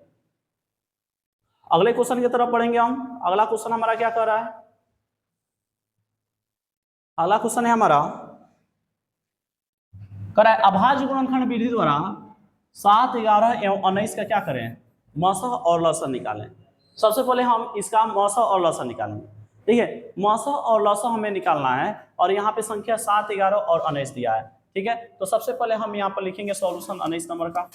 अगले क्वेश्चन की तरफ बढ़ेंगे हम। अगला क्वेश्चन हमारा क्या कर रहा है? अगला क्वेश्चन है हमारा, कर रहा है अभाज्य गुणनखंड विधि द्वारा 7, 11 एवं 19 का क्या करें, मौसा और लौसा निकालें। सबसे पहले हम इसका मौसा और लौसा निकालेंगे। ठीक है, मौसा और लौसा हमें निकालना है और यहाँ पे संख्या 7, 11 और 19 दिया है। ठीक है, तो सबसे पहले हम यहाँ पर लिखेंगे सॉल्यूशन 19 नंबर का।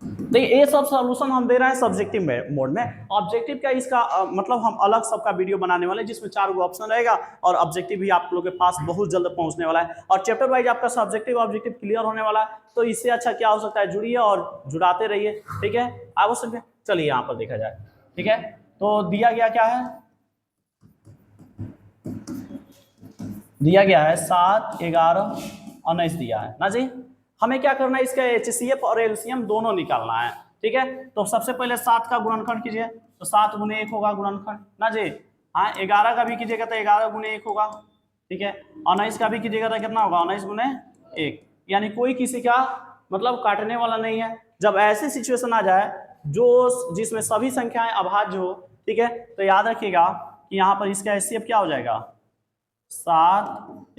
देखिए ये सब सॉल्यूशन हम दे रहे हैं सब्जेक्टिव मोड में। ऑब्जेक्टिव का इसका मतलब हम अलग सबका वीडियो बनाने वाले हैं जिसमें 4 गो ऑप्शन रहेगा और ऑब्जेक्टिव भी आप लोग के पास बहुत जल्द पहुंचने वाला है और चैप्टर वाइज आपका सब्जेक्टिव ऑब्जेक्टिव क्लियर होने वाला है। तो इससे अच्छा क्या हो सकता है, जुड़िए और जुड़ाते रहिए। ठीक है, आवश्यक है। चलिए यहाँ पर देखा जाए। ठीक है, तो दिया गया क्या है, दिया गया है 7, 11, 19 दिया है ना जी। हमें क्या करना है, इसका HCF और LCM दोनों निकालना है। ठीक है, तो सबसे पहले 7 का गुणनखंड कीजिए, तो 7 गुने 1 होगा गुणनखंड ना जी। हाँ, 11 का भी कीजिएगा तो 11 गुने 1 होगा। ठीक है, 19 का भी कीजिएगा तो कितना होगा, 19 गुने 1। यानी कोई किसी का मतलब काटने वाला नहीं है। जब ऐसी सिचुएशन आ जाए जो जिसमें सभी संख्याएं अभाज्य हो, ठीक है, तो याद रखिएगा कि यहाँ पर इसका HCF क्या हो जाएगा, 7,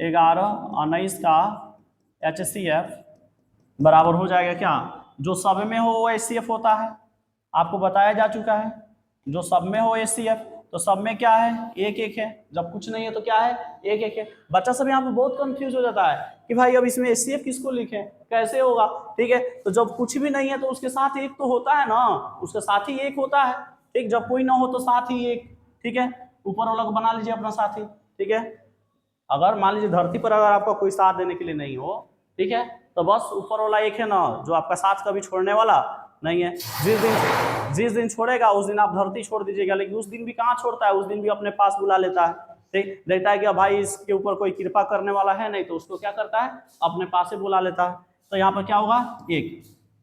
11, 19 का HCF बराबर हो जाएगा क्या, जो सब में हो वो HCF होता है, आपको बताया जा चुका है। जो सब में हो HCF, तो सब में क्या है, 1 1 है। जब कुछ नहीं है तो क्या है, 1 1 है। बच्चा सब यहाँ पे बहुत कंफ्यूज हो जाता है कि भाई अब इसमें HCF किसको लिखें, कैसे होगा। ठीक है, तो जब कुछ भी नहीं है तो उसके साथ 1 तो होता है ना, उसके साथ ही 1 होता है। ठीक, जब कोई ना हो तो साथ ही 1। ठीक है, ऊपर वाला को बना लीजिए अपना साथी। ठीक है, अगर मान लीजिए धरती पर अगर आपका कोई साथ देने के लिए नहीं हो, ठीक है, तो बस ऊपर वाला 1 है ना, जो आपका साथ कभी छोड़ने वाला नहीं है। जिस दिन छोड़ेगा उस दिन आप धरती छोड़ दीजिएगा, लेकिन उस दिन भी कहाँ छोड़ता है, उस दिन भी अपने पास बुला लेता है। ठीक, देखता है कि भाई इसके ऊपर कोई कृपा करने वाला है नहीं, तो उसको क्या करता है, अपने पास से बुला लेता है। तो यहाँ पर क्या होगा, 1।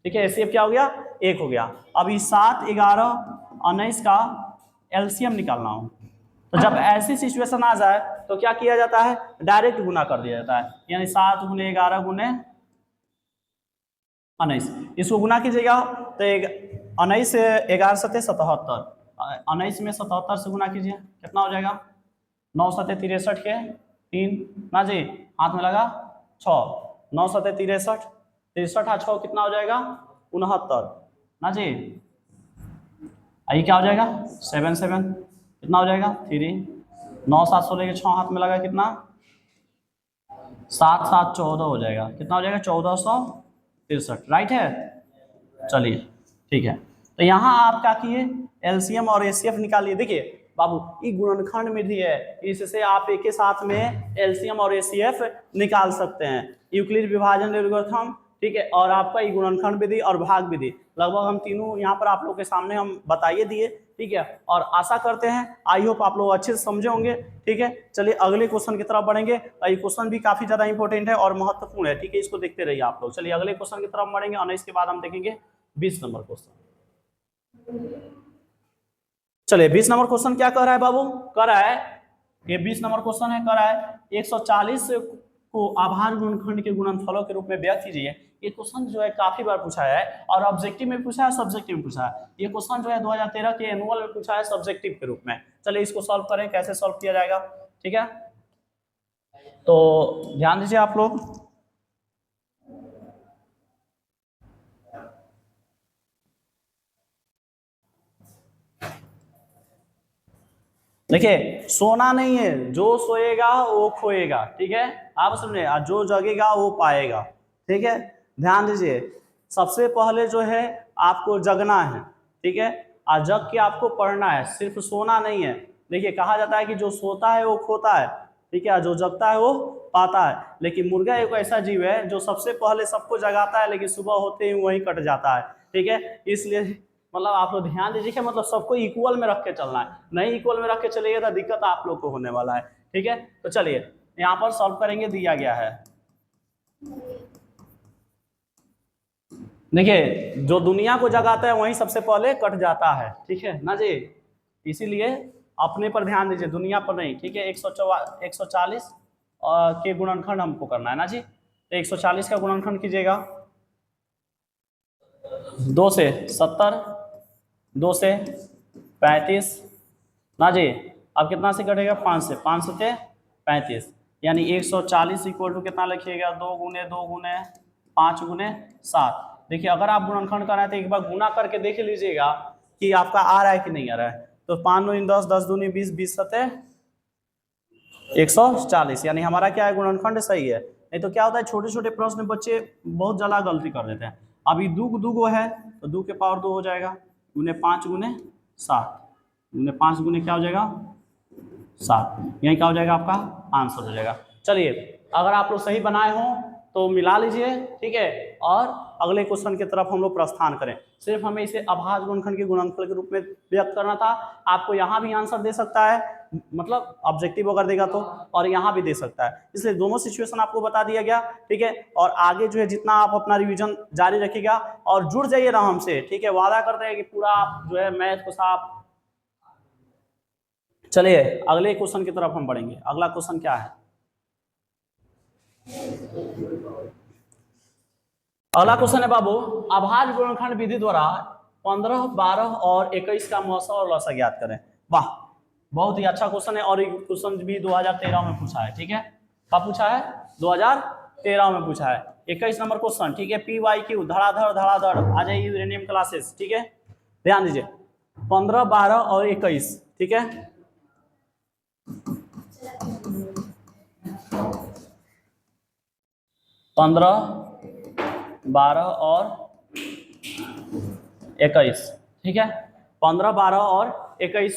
ठीक है, HCF क्या हो गया, 1 हो गया। अभी 7, 11, 19 का LCM निकालना हो, तो जब ऐसी सिचुएशन आ जाए तो क्या किया जाता है, डायरेक्ट गुना कर दिया जाता है। यानी 7 गुने 11 गुने 19, इसको गुना कीजिएगा तो 19 से 11 सते 77, 19 में 77 से गुना कीजिए, कितना हो जाएगा, 9 सते 63 के 3 ना जी, हाथ में लगा 6, 9 सते 63, 63 और 6 कितना हो जाएगा, 69 ना जी। आइए क्या हो जाएगा, 7 7 कितना हो जाएगा, 3, 9 7 16 के 6 हाथ में लगा कितना, 7 7 14 हो जाएगा, कितना हो जाएगा, 1463। राइट है। चलिए ठीक है, तो यहाँ आप क्या किए, LCM और HCF निकालिए। देखिए बाबू ये गुणनखंड में भी है, इससे आप एक के साथ में LCM और HCF निकाल सकते हैं। यूक्लिड विभाजन एल्गोरिथम, ठीक है, और आपका ये गुणनखंड विधि और भाग विधि, लगभग हम तीनों यहाँ पर आप लोग के सामने हम बताइए दिए। ठीक है, और आशा करते हैं, आई होप आप लोग अच्छे से समझे होंगे। ठीक है, चलिए अगले क्वेश्चन की तरफ बढ़ेंगे। ये क्वेश्चन भी काफी ज्यादा इंपॉर्टेंट है और महत्वपूर्ण है। ठीक है, इसको देखते रहिए आप लोग। चलिए अगले क्वेश्चन की तरफ बढ़ेंगे और इसके बाद हम देखेंगे 20 नंबर क्वेश्चन। चलिए 20 नंबर क्वेश्चन क्या कह रहा है बाबू, कह रहा है, ये 20 नंबर क्वेश्चन है, कह रहा है 140 को आभार गुणनखंड के गुणनफलों के रूप में व्यक्त कीजिए। ये क्वेश्चन जो है काफी बार पूछा है और ऑब्जेक्टिव में पूछा है, सब्जेक्टिव में पूछा है। ये क्वेश्चन जो है 2013 के एनुअल में पूछा है सब्जेक्टिव के रूप में। चलिए इसको सॉल्व करें, कैसे सॉल्व किया जाएगा। ठीक है, तो ध्यान दीजिए आप लोग। देखिए सोना नहीं है, जो सोएगा वो खोएगा। ठीक है, आप समझे, जो जगेगा वो पाएगा। ठीक है, ध्यान दीजिए, सबसे पहले जो है आपको जगना है। ठीक है, और जग के आपको पढ़ना है, सिर्फ सोना नहीं है। देखिए कहा जाता है कि जो सोता है वो खोता है, ठीक है, जो जगता है वो पाता है। लेकिन मुर्गा एक ऐसा जीव है जो सबसे पहले सबको जगाता है, लेकिन सुबह होते ही वहीं कट जाता है। ठीक है, इसलिए मतलब आप लोग ध्यान दीजिए कि मतलब सबको इक्वल में रख के चलना है, नहीं इक्वल में रख के चलिएगा तो दिक्कत आप लोग को होने वाला है। ठीक है, तो चलिए यहाँ पर सॉल्व करेंगे, दिया गया है। देखिए जो दुनिया को जगाता है वही सबसे पहले कट जाता है। ठीक है ना जी, इसीलिए अपने पर ध्यान दीजिए, दुनिया पर नहीं। ठीक है, 140 के गुणनखंड हमको करना है ना जी। तो 140 का गुणनखंड कीजिएगा, 2 से 70, 2 से 35 ना जी। अब कितना से कटेगा, 5 से, 5 से 35, यानी 140 इक्वल टू कितना लिखिएगा, 2 गुने 2 गुने 5 गुने 7। देखिए अगर आप गुणनखंड कर रहे हैं तो एक बार गुना करके देख लीजिएगा कि आपका आ रहा है कि नहीं आ रहा है। तो 5 9 10, 10 दूनी 20, 20 सते 140, यानी हमारा क्या है, गुणनखंड सही है। नहीं तो क्या होता है, छोटे छोटे प्रश्न बच्चे बहुत ज्यादा गलती कर देते हैं। अभी दू गो है तो 2 के पावर 2 हो जाएगा, गुने 5 गुने 7, गुने 5 गुने क्या हो जाएगा 7, यही क्या हो जाएगा आपका आंसर हो जाएगा। चलिए अगर आप लोग सही बनाए हो तो मिला लीजिए, ठीक है, और अगले क्वेश्चन की तरफ हम लोग प्रस्थान करें। सिर्फ हमें इसे अभाज्य गुणनखंड के गुणनफल के रूप में व्यक्त करना था। आपको यहाँ भी आंसर दे सकता है, मतलब ऑब्जेक्टिव अगर देगा तो, और यहाँ भी दे सकता है, इसलिए दोनों सिचुएशन आपको बता दिया गया, ठीक है। और आगे जो है जितना आप अपना रिवीजन जारी रखिएगा और जुड़ जाइए ना हमसे, ठीक है, वादा करते हैं कि पूरा आप जो है मैथ को साफ। चलिए अगले क्वेश्चन की तरफ हम बढ़ेंगे। अगला क्वेश्चन क्या है, अगला क्वेश्चन है बाबू, अभाज्य गुणनखंड विधि द्वारा 15, 12 और 21 का मौसा और लसा ज्ञात करें। वाह, बहुत ही अच्छा क्वेश्चन है, और ये क्वेश्चन भी 2013 में पूछा है, ठीक है। कब पूछा है, 2013 में पूछा है। 21 नंबर क्वेश्चन, ठीक है। PYQ धड़ाधड़ धड़ाधड़ आ जाइए यूरेनियम क्लासेस, ठीक है, ध्यान दीजिए। 15, 12 और 21, ठीक है। 15, 12 और 21, ठीक है। 15, 12 और 21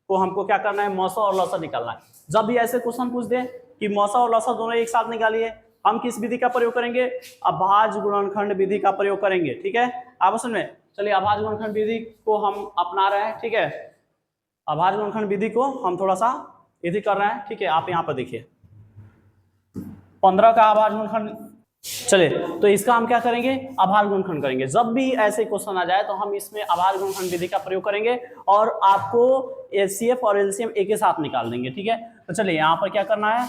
को हमको क्या करना है, मौसा और लसा निकालना है। जब भी ऐसे क्वेश्चन पूछ दे कि मौसा और लसा दोनों एक साथ निकालिए, हम किस विधि का प्रयोग करेंगे, अभाज्य गुणनखंड विधि का प्रयोग करेंगे, ठीक है। आप सुन में, चलिए अभाज्य गुणनखंड विधि को हम अपना रहे हैं, ठीक है। अभाज्य गुणनखंड विधि को हम थोड़ा सा विधि कर रहे हैं, ठीक है। आप यहाँ पर देखिए 15 का अभाज्य गुणनखंड, चलिए तो इसका हम क्या करेंगे, अभाज्य गुणनखंड करेंगे। जब भी ऐसे क्वेश्चन आ जाए तो हम इसमें अभाज्य गुणनखंड विधि का प्रयोग करेंगे और आपको एचसीएफ और एलसीएम एक ही साथ निकाल देंगे, ठीक है। तो चलिए यहाँ पर क्या करना है,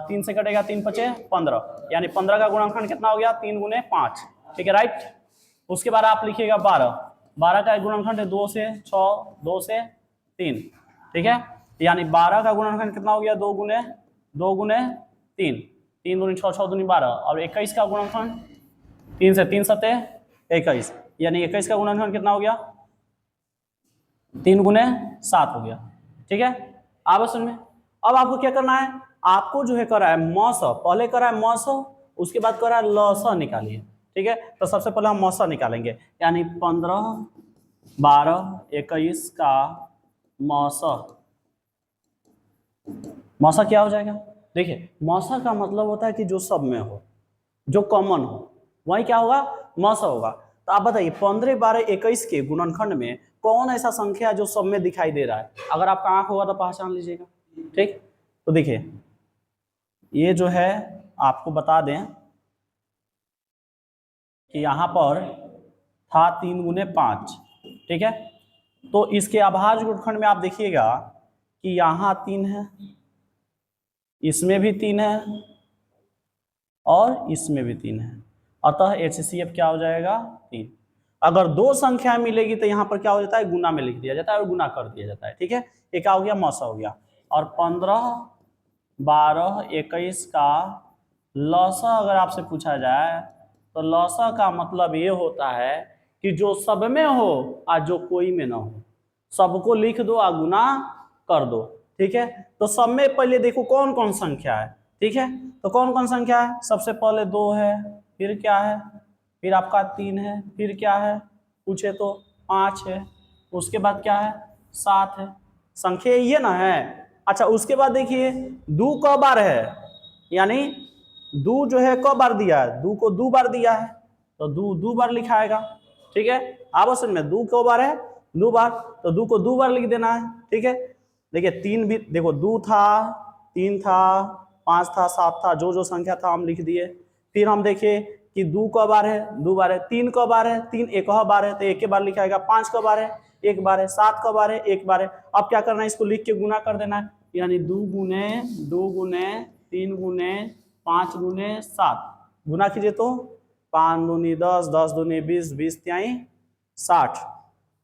3 से कटेगा 3 5 15, यानी 15 का गुणनखंड कितना हो गया, 3 गुने 5, ठीक है, राइट। उसके बाद आप लिखिएगा 12 का गुणनखंड है 2 से 6, 2 से 3, ठीक है। यानी 12 का गुणनखंड कितना हो गया, 2 गुने 3, 3 दूनी 6, 6 दूनी 12, और 21 का गुणनखंड 3 से 3 सते 21, यानी 21 का गुणनखंड कितना हो गया, 3 गुने 7 हो गया, ठीक है। आप सुन में, अब आपको क्या करना है, आपको जो है करा है मौसा, पहले करा है मौसा, उसके बाद करा है लसा निकालिए, ठीक है। तो सबसे पहले हम मौसा निकालेंगे, यानी 15, 12, 21 का मौसा। मौसा क्या हो जाएगा, देखिए मौसा का मतलब होता है कि जो सब में हो, जो कॉमन हो, वही क्या होगा, मौसा होगा। तो आप बताइए 15, 12, 21 के गुणनखंड में कौन ऐसा संख्या है जो सब में दिखाई दे रहा है। अगर आपका आंख होगा तो पहचान लीजिएगा, ठीक। तो देखिए ये जो है आपको बता दें कि यहाँ पर था 3 गुने 5, ठीक है। तो इसके अभाज्य गुणनखंड में आप देखिएगा कि यहाँ 3 है, इसमें भी 3 है और इसमें भी 3 है, अतः HCF क्या हो जाएगा, 3। अगर दो संख्या मिलेगी तो यहाँ पर क्या हो जाता है, गुना में लिख दिया जाता है और गुना कर दिया जाता है, ठीक है। एक क्या हो गया, मौसा हो गया। और 15, 12, 21 का लसा अगर आपसे पूछा जाए तो लसा का मतलब ये होता है कि जो सब में हो और जो कोई में ना हो, सबको लिख दो और गुना कर दो, ठीक है। तो सब में पहले देखो कौन कौन संख्या है, ठीक है। तो कौन कौन संख्या है, सबसे पहले 2 है, फिर क्या है, फिर आपका 3 है, फिर क्या है, पूछे तो 5 है, उसके बाद क्या है, 7 है। संख्या ये ना है। अच्छा उसके बाद देखिए 2 क बार है, यानी 2 जो है क बार दिया है, 2 को 2 बार दिया है तो 2 बार लिखाएगा, ठीक है। आवश्यक में 2 को बार है, 2 बार, तो 2 को 2 बार लिख देना है, ठीक है। देखिए 3 भी देखो, 2 था, 3 था, 5 था, 7 था, जो जो संख्या था हम लिख दिए। फिर हम देखिए कि 2 क बार है, 2 बार है, 3 क बार है, 3 एक बार है तो एक बार लिखाएगा, 5 क बार है, 1 बार है, 7 क बार है, 1 बार है। अब क्या करना है, इसको लिख के गुना कर देना है, यानी 2 गुने 3 गुने 5 गुने 7, गुना कीजिए तो 5 दूनी 10, 10 दूनी 20, 20 तिहाई 60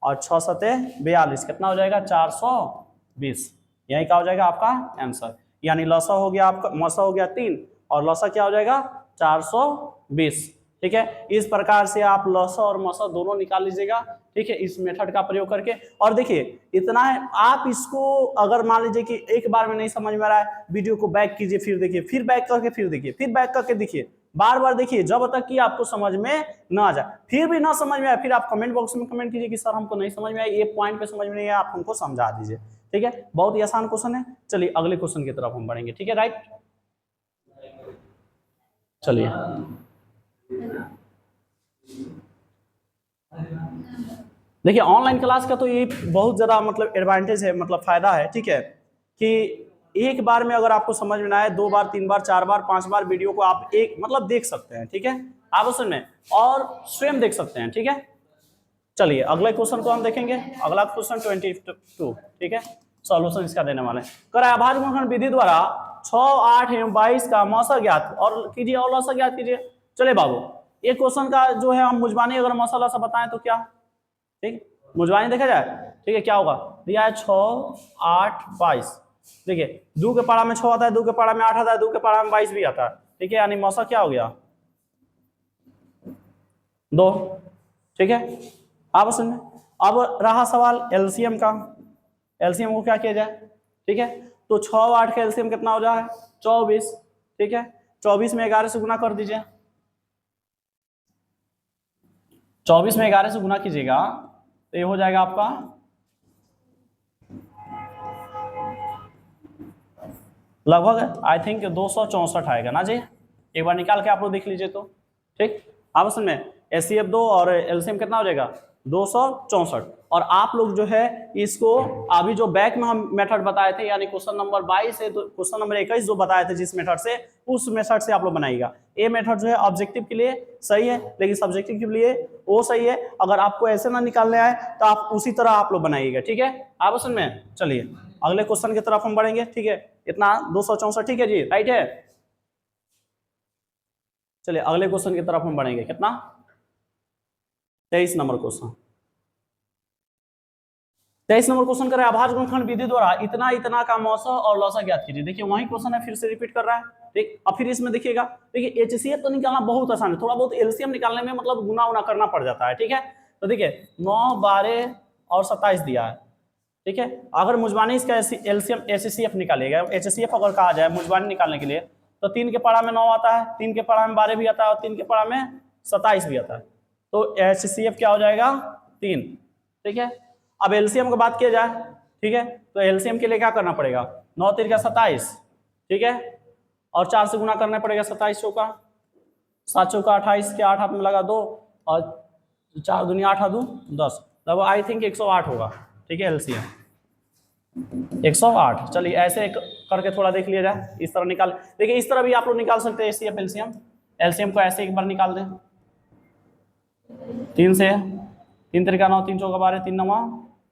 और 6 सते 42, कितना हो जाएगा, 420। यही क्या हो जाएगा आपका आंसर। यानी लसा हो गया आपका, मौसा हो गया 3 और लसा क्या हो जाएगा 420। ठीक है, इस प्रकार से आप लसा और मसा दोनों निकाल लीजिएगा। ठीक है, इस मेथड का प्रयोग करके। और देखिए इतना है, आप इसको अगर मान लीजिए कि एक बार में नहीं समझ में आ रहा है, वीडियो को बैक कीजिए, फिर देखिए, फिर बैक करके फिर देखिए, फिर बैक करके देखिए, बार बार देखिए जब तक कि आपको समझ में ना आ जाए। फिर भी ना समझ में आए, फिर आप कमेंट बॉक्स में कमेंट कीजिए कि सर हमको नहीं समझ में आया, ये पॉइंट पे समझ में नहीं आया, आप हमको समझा दीजिए। ठीक है, बहुत ही आसान क्वेश्चन है। चलिए अगले क्वेश्चन की तरफ हम बढ़ेंगे। ठीक है, राइट, चलिए देखिए ऑनलाइन क्लास का तो ये बहुत ज़्यादा मतलब एडवांटेज है, मतलब फायदा है। ठीक है, कि एक बार में अगर आपको समझ में ना आए, 2 बार 3 बार 4 बार 5 बार वीडियो को आप एक मतलब देख सकते हैं। ठीक है, आप उसमें और स्वयं देख सकते हैं। ठीक है, चलिए अगले क्वेश्चन को हम देखेंगे। अगला क्वेश्चन 22। ठीक है, सॉल्यूशन इसका देने वाले हैं। करा अभाज्य गुणनखंड विधि द्वारा 6, 8 एवं 22 का मौसा ज्ञात और कीजिए और लसा ज्ञात कीजिए। चलिए बाबू, ये क्वेश्चन का जो है हम मुजबानी अगर मौसा लसा बताएं तो क्या, ठीक, मुजबानी देखा जाए। ठीक है, क्या होगा, दिया है 6, 8, 22। देखिए 2 के पारा में 6 आता है, 2 के पारा में 8 आता है, 2 के पारा में 22 भी आता है। ठीक है, यानी मौसा क्या हो गया, 2। ठीक है, अब सुनिए, अब रहा सवाल एलसीएम का। एलसीएम को क्या किया जाए। ठीक है, तो 6 और 8 का एलसीएम कितना हो जाए, 24। ठीक है, 24 में 11 से गुना कर दीजिए। 24 में 11 से गुना कीजिएगा तो ये हो जाएगा आपका लगभग आई थिंक 264 आएगा ना जी। एक बार निकाल के आप लोग देख लीजिए तो। ठीक, आप उसमें HCF2 और एलसीएम कितना हो जाएगा, 264। और आप लोग जो है इसको अभी जो बैक में हम मेथड बताए थे, यानी क्वेश्चन नंबर 22 है, तो क्वेश्चन नंबर 21 जो बताए थे जिस मेथड से, उस मेथड से आप लोग बनाइएगा। ये मेथड जो है ऑब्जेक्टिव के लिए सही है, लेकिन सब्जेक्टिव के लिए वो सही है। अगर आपको ऐसे ना निकालने आए तो आप उसी तरह आप लोग बनाइएगा। ठीक है, आप उसमें चलिए अगले क्वेश्चन की तरफ हम बढ़ेंगे। ठीक है, इतना 264। ठीक है जी, राइट है। चलिए अगले क्वेश्चन की तरफ हम बढ़ेंगे। कितना, 23 नंबर क्वेश्चन। 23 नंबर क्वेश्चन कर रहा है अभाज्य गुणनखंड विधि द्वारा इतना इतना का मौसा और लौसा ज्ञात कीजिए। देखिए वही क्वेश्चन है, फिर से रिपीट कर रहा है। ठीक, अब फिर इसमें देखिएगा, देखिए HCF तो निकालना बहुत आसान है, थोड़ा बहुत एलसीएम निकालने में मतलब गुना उना करना पड़ जाता है। ठीक है, तो देखिए 9, 12 और 27 दिया है। ठीक है, अगर मुजबानी इसका एलसीएम HCF निकालेगा, HCF अगर कहा जाए मुजबानी निकालने के लिए, तो 3 के पारा में 9 आता है, 3 के पारा में 12 भी आता है, और 3 के पारा में 27 भी आता है। तो HCF क्या हो जाएगा, 3। ठीक है, अब एलसीएम की बात किया जाए। ठीक है, तो एलसीएम के लिए क्या करना पड़ेगा, 9 3 का 27। ठीक है, और 4 से गुना करना पड़ेगा, 27 चौका 7 चौका 28 के 8 हाथ में लगा 2 और 4 दूनी 8 2 10, तब आई थिंक 108 होगा। ठीक है, एलसीएम 108। चलिए ऐसे करके थोड़ा देख लिया जाए, इस तरह निकाल। देखिए इस तरह भी आप लोग निकाल सकते हैं HCF एलसीएम। एलसीएम को ऐसे एक बार निकाल दें, 3 से 3 3 9, 3 चौका 12, 3 9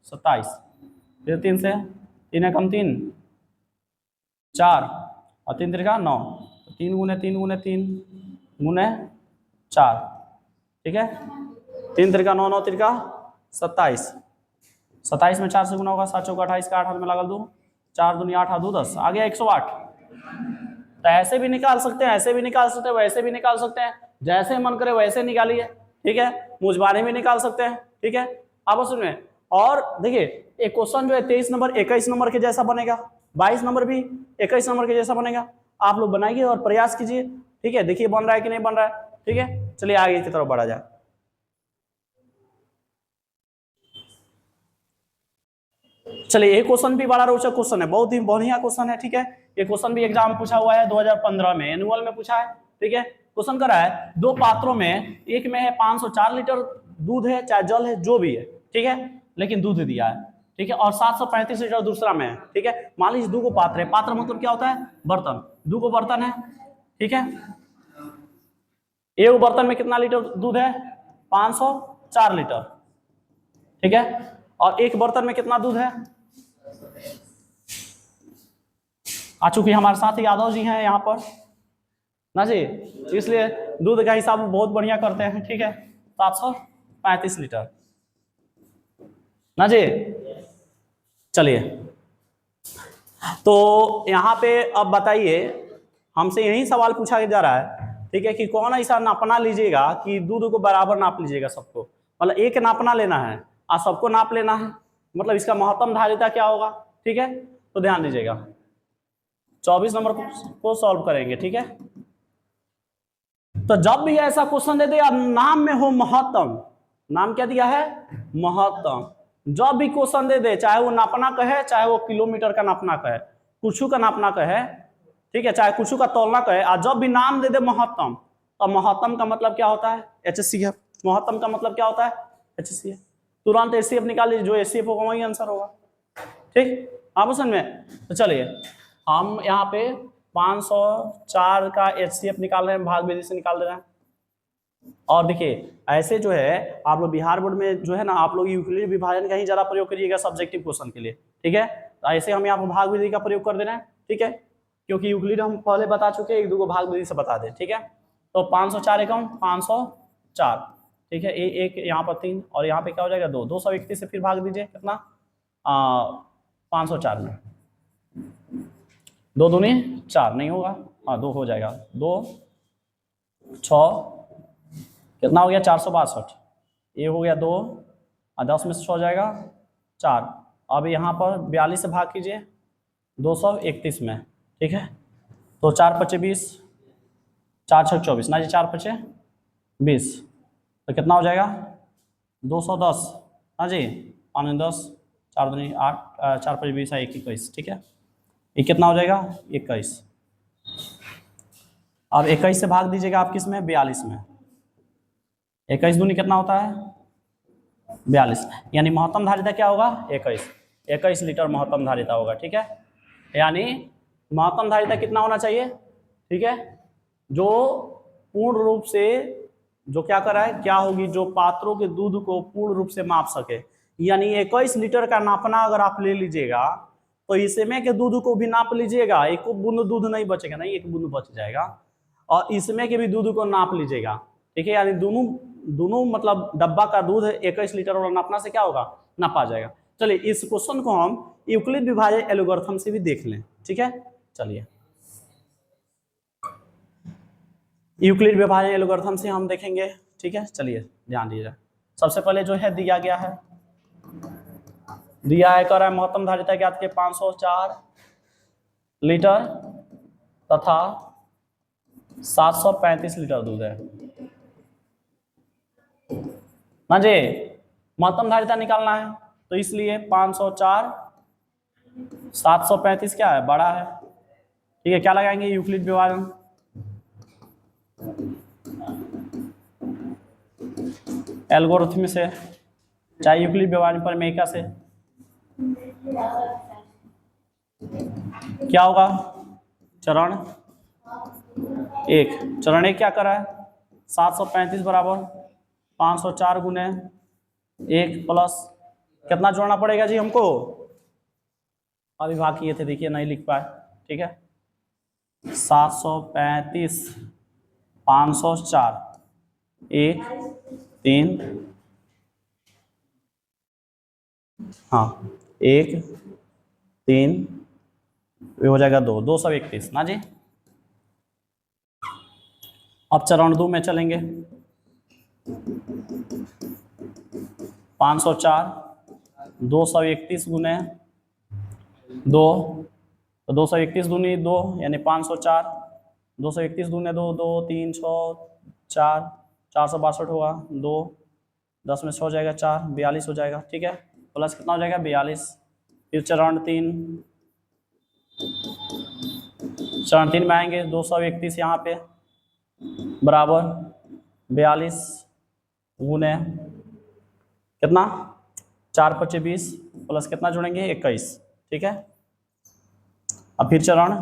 27, फिर 3 से 3 कम 3 4 और 3 3 9, 3 गुने 3 गुने 3 गुने 4। ठीक है, 3 3 9 9 3 27, 27 में 4 से गुना होगा, 7 चौका 28 का 8 हाथ में लगा 2, 4 दूनी 8 2 10, आ गया 108। तो ऐसे भी निकाल सकते हैं, ऐसे भी निकाल सकते हैं, वैसे भी निकाल सकते हैं, जैसे मन करे वैसे निकालिए। ठीक है, मुजबानी भी निकाल सकते हैं। ठीक है, आप सुनिए, और देखिए एक क्वेश्चन जो है 23 नंबर 21 नंबर के जैसा बनेगा, 22 नंबर भी 21 नंबर के जैसा बनेगा। आप लोग बनाइए और प्रयास कीजिए। ठीक है, देखिए बन रहा है कि नहीं बन रहा है। ठीक है, चलिए आगे की तरफ बढ़ा जाए। चलिए ये क्वेश्चन भी बड़ा रोचक क्वेश्चन है, बहुत ही बढ़िया क्वेश्चन है। ठीक है, ये क्वेश्चन भी एग्जाम पूछा हुआ है 2015 में, एनुअल में पूछा है। ठीक है, क्वेश्चन कर रहा है 2 पात्रों में, एक में है 504 लीटर दूध है, चाहे जल है, जो भी है। ठीक है, लेकिन दूध दिया है। ठीक है, और 735 लीटर दूसरा में है। ठीक है, मान लीजिए 2 को पात्र है, पात्र मतलब क्या होता है, बर्तन, 2 को बर्तन है। ठीक है, एक बर्तन में कितना लीटर दूध है, 504 लीटर। ठीक है, और एक बर्तन में कितना दूध है, चूंकि हमारे साथ यादव जी हैं यहाँ पर ना जी, इसलिए दूध का हिसाब बहुत बढ़िया करते हैं। ठीक है, 735 लीटर ना जी। चलिए तो यहाँ पे अब बताइए, हमसे यही सवाल पूछा जा रहा है। ठीक है, कि कौन ऐसा नापना लीजिएगा कि दूध को बराबर नाप लीजिएगा सबको, मतलब एक नापना लेना है और सबको नाप लेना है, मतलब इसका महत्तम धारिता क्या होगा। ठीक है, तो ध्यान दीजिएगा 24 नंबर को सॉल्व करेंगे। ठीक है, तो जब भी ऐसा क्वेश्चन दे दिया नाम में हो महत्तम, नाम क्या दिया है महत्तम, जब भी क्वेश्चन दे दे चाहे वो नापना कहे चाहे वो किलोमीटर का नापना कहे, कुछ का नापना कहे, ठीक है, चाहे कुछ का तौलना कहे, और जब भी नाम दे दे महत्तम, तो महत्तम का मतलब क्या होता है HCF। महत्तम का मतलब क्या होता है HCF। तुरंत HCF निकाल लीजिए, जो HCF होगा वही आंसर होगा। ठीक, आप समझ में। तो चलिए हम यहाँ पे 504 का HCF निकाल रहे हैं, भाग विधि से निकाल दे रहे हैं। और देखिए ऐसे जो है आप लोग बिहार बोर्ड में जो है ना, आप लोग यूक्लिड विभाजन का ही ज्यादा प्रयोग करिएगा सब्जेक्टिव क्वेश्चन के लिए। ठीक है, तो ऐसे हम यहाँ पर भाग विधि का प्रयोग कर दे रहे हैं। ठीक है, क्योंकि यूक्लिड हम पहले बता चुके हैं, एक दो भाग विधि से बता दें। ठीक है, तो 504 एकम 504, ठीक है, एक यहाँ पर 3 और यहाँ पे क्या हो जाएगा 2, 231 से फिर भाग दीजिए कितना 504 में, 2 दूनी 4 नहीं होगा, हाँ 2 हो जाएगा, 2 6 कितना हो गया 462, ये हो गया 2 और 10 में से 6 हो जाएगा 4। अब यहाँ पर 42 से भाग कीजिए 231 में। ठीक है, तो 4 पचे 20, 4 छक 24 ना जी, 4 पचे 20, तो कितना हो जाएगा 210 हाँ जी, 5 10 4 दूनी 8, 4 पचे 20 है 21। ठीक है, ये कितना हो जाएगा 21। अब 21 से भाग दीजिएगा आप किस में 42 में, 21 दूनी कितना होता है 42, यानी महत्तम धारिता क्या होगा 21 लीटर महत्तम धारिता होगा। ठीक है, यानी महत्तम धारिता कितना होना चाहिए। ठीक है, जो पूर्ण रूप से जो क्या कर रहा है क्या होगी, जो पात्रों के दूध को पूर्ण रूप से माप सके, यानी 21 लीटर का नापना अगर आप ले लीजिएगा तो इसमें के दूध को भी नाप लीजिएगा, एक बूंद दूध नहीं बचेगा, नहीं एक बूंद बच जाएगा, और इसमें के भी दूध को नाप लीजिएगा। ठीक है, यानी दोनों मतलब डब्बा का दूध 21 लीटर वाला नापना से क्या होगा नापा जाएगा। चलिए इस क्वेश्चन को हम यूक्लिड विभाजन एल्गोरिथम से भी देख लें। ठीक है, चलिए यूक्लिड विभाजन एल्गोरिथम से हम देखेंगे। ठीक है, चलिए ध्यान दीजिए, सबसे पहले जो है दिया गया है, दिया है कह रहा है महत्तम धारिता ज्ञात के 504 लीटर तथा 735 लीटर दूध है ना जी, महत्तम धारिता निकालना है, तो इसलिए 504 735 क्या है बड़ा है। ठीक है, क्या लगाएंगे यूक्लिड विभाजन, एल्गोरिथम से, चाहे यूक्लिड विभाजन प्रमेयिका से, क्या होगा चरण 1, चरण 1 क्या कर रहा है 735 बराबर 504 गुने 1 प्लस कितना जोड़ना पड़ेगा जी हमको, अभी भाग किए थे देखिए नहीं लिख पाए। ठीक है, 735 504 1 3 हाँ 1 3 ये हो जाएगा 2 231 ना जी। अब चरण 2 में चलेंगे, 504 231 गुने 2, तो 231 दूनी 2 यानी 504, 231 दूने 2 2 3 6 4 462 होगा 2 10 में 6 हो जाएगा 4 42 हो जाएगा। ठीक है, प्लस कितना हो जाएगा 42। फिर चरण 3 में आएंगे 231 यहाँ पे बराबर 42 गुने कितना 4 पचे 20 प्लस कितना जोड़ेंगे 21। ठीक है, अब फिर चरण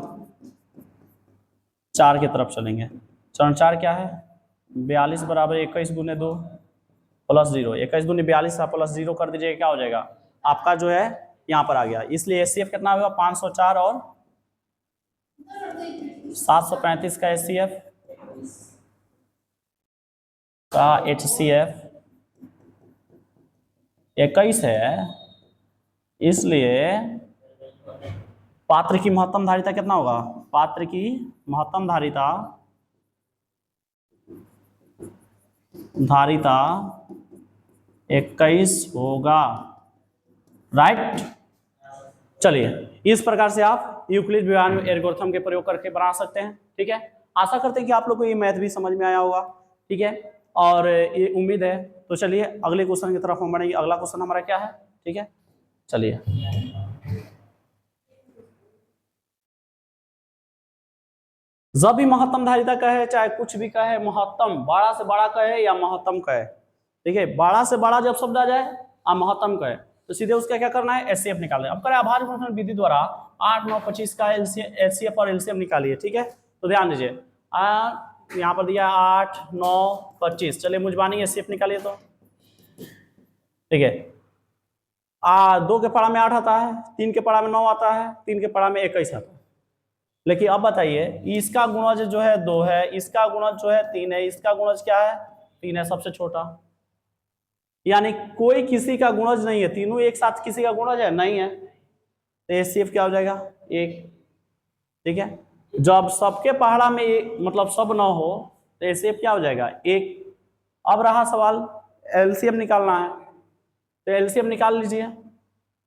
4 की तरफ चलेंगे, चरण 4 क्या है 42 बराबर 21 गुने 2 प्लस 0, 21 दूनी 42 था प्लस 0 कर दीजिएगा क्या हो जाएगा आपका जो है यहाँ पर आ गया। इसलिए HCF कितना होगा 504 और 735 का HCF का HCF 21 है, इसलिए पात्र की महत्तम धारिता कितना होगा, पात्र की महत्तम धारिता धारिता 21 होगा, राइट। चलिए इस प्रकार से आप यूक्लिड विभाजन एल्गोरिथम के प्रयोग करके बना सकते हैं, ठीक है। आशा करते हैं कि आप लोग को ये मैथ भी समझ में आया होगा, ठीक है, और ये उम्मीद है। तो चलिए अगले क्वेश्चन की तरफ हम बढ़ेंगे। अगला क्वेश्चन हमारा क्या है, ठीक है, चलिए। जब भी महत्तम धारिता कहे, चाहे कुछ भी कहे, महत्तम बड़ा से बड़ा कहे या महत्तम कहे, ठीक है, बड़ा से बड़ा जब शब्द आ जाए और महत्तम कहे तो सीधे उसका क्या करना है, एचसीएफ निकालना है। अब करें आभाज्य गुणनखंड विधि द्वारा 8, 9, 25 का एचसीएफ और एलसीएम निकालिए, ठीक है। तो ध्यान दीजिए, यहाँ पर दिया 8, 9, 25। चलिए मुझबानी एचसीएफ निकालिए तो, ठीक है। 2 के पढ़ा में 8 आता है, 3 के पढ़ा में 9 आता है, 3 के पढ़ा में 21 आता है। लेकिन अब बताइए, इसका गुणज जो है 2 है, इसका गुणज जो है 3 है, इसका गुणज क्या है, 3 है, सबसे छोटा। यानी कोई किसी का गुणज नहीं है, तीनों एक साथ किसी का गुणज है नहीं है, तो एचसीएफ क्या हो जाएगा, 1, ठीक है। जब सबके पहाड़ा में मतलब सब ना हो तो एचसीएफ क्या हो जाएगा, 1। अब रहा सवाल एलसीएम निकालना है, तो एलसीएम निकाल लीजिए,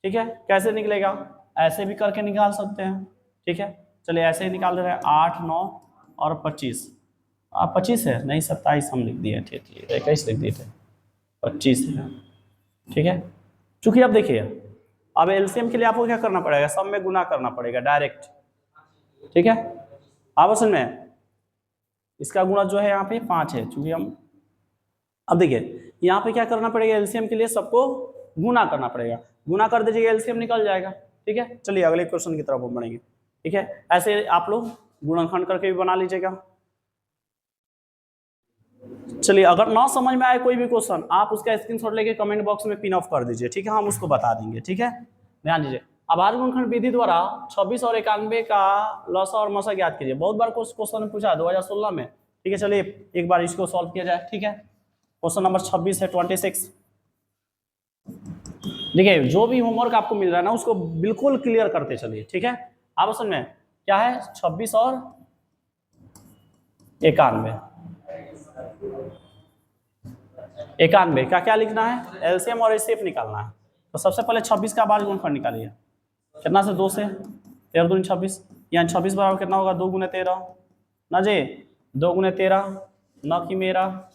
ठीक है। कैसे निकलेगा, ऐसे भी करके निकाल सकते हैं, ठीक है। चलिए ऐसे ही निकाल रहे हैं, 8, 9 और 25। 25 है नहीं, 27 हम लिख दिए थे, 21 लिख दिए थे, 25 है, ठीक है। चूंकि अब देखिए, अब एलसीएम के लिए आपको क्या करना पड़ेगा, सब में गुना करना पड़ेगा डायरेक्ट, ठीक है। अब असल में इसका गुणा जो है यहाँ पे 5 है, चूंकि हम अब देखिए यहाँ पे क्या करना पड़ेगा, एलसीएम के लिए सबको गुना करना पड़ेगा, गुना कर दीजिएगा एलसीएम निकल जाएगा, ठीक है। चलिए अगले क्वेश्चन की तरफ हम बढ़ेंगे, ठीक है। ऐसे आप लोग गुणनखंड करके भी बना लीजिएगा। चलिए अगर ना समझ में आए कोई भी क्वेश्चन, आप उसका स्क्रीनशॉट लेके कमेंट बॉक्स में पिन ऑफ कर दीजिए, ठीक है, हम उसको बता देंगे, ठीक है। ध्यान दीजिए, आभाज्य गुणनखंड विधि द्वारा 26 और 91 का लसा और मसा ज्ञात कीजिए। बहुत बार क्वेश्चन पूछा 2016 में, ठीक है। चलिए एक बार इसको सॉल्व किया जाए, ठीक है। क्वेश्चन नंबर 26 है 26। देखिए जो भी होमवर्क आपको मिल रहा है ना उसको बिल्कुल क्लियर करते चलिए, ठीक है। आप असल में क्या है, 26 और 91 का क्या लिखना है, एलसीएम और एचसीएफ निकालना है। तो सबसे पहले 26 का आभाज्य गुणनखंड निकालिए, कितना से 2 से, 13 दूनी 26, यानी 26 बराबर कितना होगा, 2 गुने 13 ना जी, 2 गुने 13 न कि मेरा,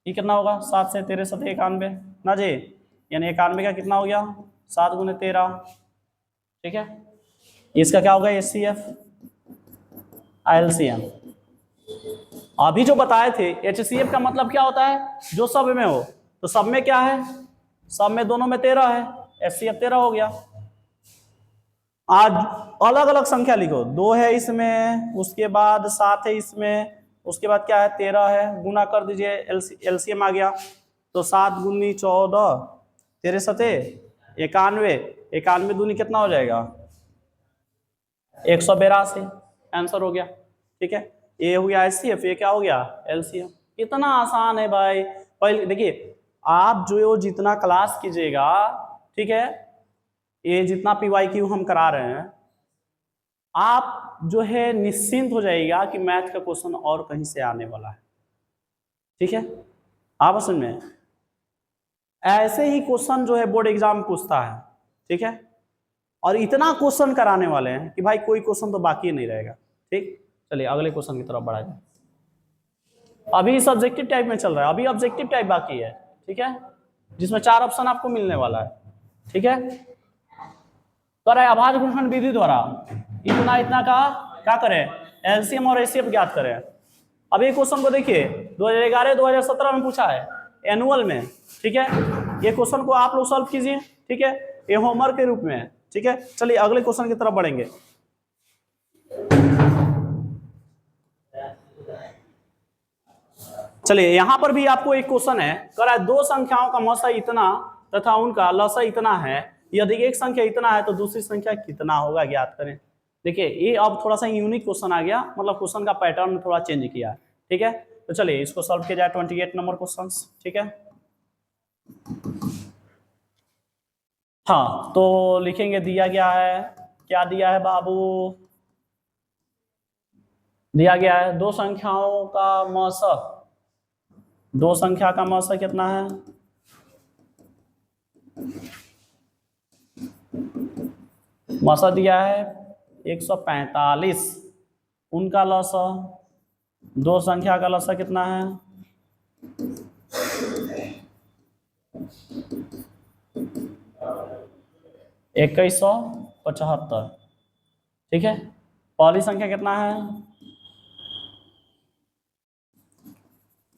ये कितना होगा, 7 से 13 7 91 ना जी, यानी 91 का कितना हो गया, 7 गुने 13, ठीक है। इसका क्या होगा, एचसीएफ एलसीएम। अभी जो बताए थे एचसीएफ का मतलब क्या होता है, जो सब में हो, तो सब में क्या है, सब में दोनों में 13 है, एचसीएफ 13 हो गया। आज अलग अलग संख्या लिखो, 2 है इसमें, उसके बाद 7 है इसमें, उसके बाद क्या है 13 है, गुना कर दीजिए, एलसीएम आ गया। तो 7 गुनी 14, 13 सते 91, 91 दूनी कितना हो जाएगा, 182, आंसर हो गया, ठीक है। ये हो गया एचसीएफ, ये क्या हो गया, एलसीएम। इतना आसान है भाई। पहले देखिए, आप जो जितना क्लास कीजिएगा, ठीक है, ये जितना पीवाईक्यू हम करा रहे हैं, आप जो है निश्चिंत हो जाइएगा कि मैथ का क्वेश्चन और कहीं से आने वाला है, ठीक है। आप असल में ऐसे ही क्वेश्चन जो है बोर्ड एग्जाम पूछता है, ठीक है, और इतना क्वेश्चन कराने वाले हैं कि भाई कोई क्वेश्चन तो बाकी नहीं रहेगा, ठीक। चलिए अगले क्वेश्चन की तरफ बढ़ा जाए। अभी सब्जेक्टिव टाइप में चल रहा है, अभी ऑब्जेक्टिव टाइप बाकी है, ठीक है, जिसमें 4 ऑप्शन आपको मिलने वाला है, ठीक है। तो आभाज्य गुणनखंड विधि द्वारा इतना इतना का क्या करें, एलसीएम और एचसीएफ ज्ञात करें। अब ये क्वेश्चन को देखिए 2011 2017 में पूछा है एनुअल में, ठीक है। ये क्वेश्चन को आप लोग सॉल्व कीजिए, ठीक है, ये होमवर्क के रूप में है, ठीक है। चलिए अगले क्वेश्चन की तरफ बढ़ेंगे। चलिए यहां पर भी आपको एक क्वेश्चन है, कह रहा है 2 संख्याओं का मसा इतना तथा उनका लसा इतना है, यदि एक संख्या इतना है तो दूसरी संख्या कितना होगा, ज्ञात करें। देखिए ये अब थोड़ा सा यूनिक क्वेश्चन आ गया, मतलब क्वेश्चन का पैटर्न थोड़ा चेंज किया, ठीक है। तो चलिए इसको सॉल्व किया जाए, 28 नंबर क्वेश्चन, ठीक है। हाँ तो लिखेंगे, दिया गया है, क्या दिया है बाबू, दिया गया है 2 संख्याओं का मौसा दो संख्या का मौसा कितना है? मौसा दिया है 145। उनका लौसा, दो संख्या का लौसा कितना है? 2175। ठीक है, पहली संख्या कितना है?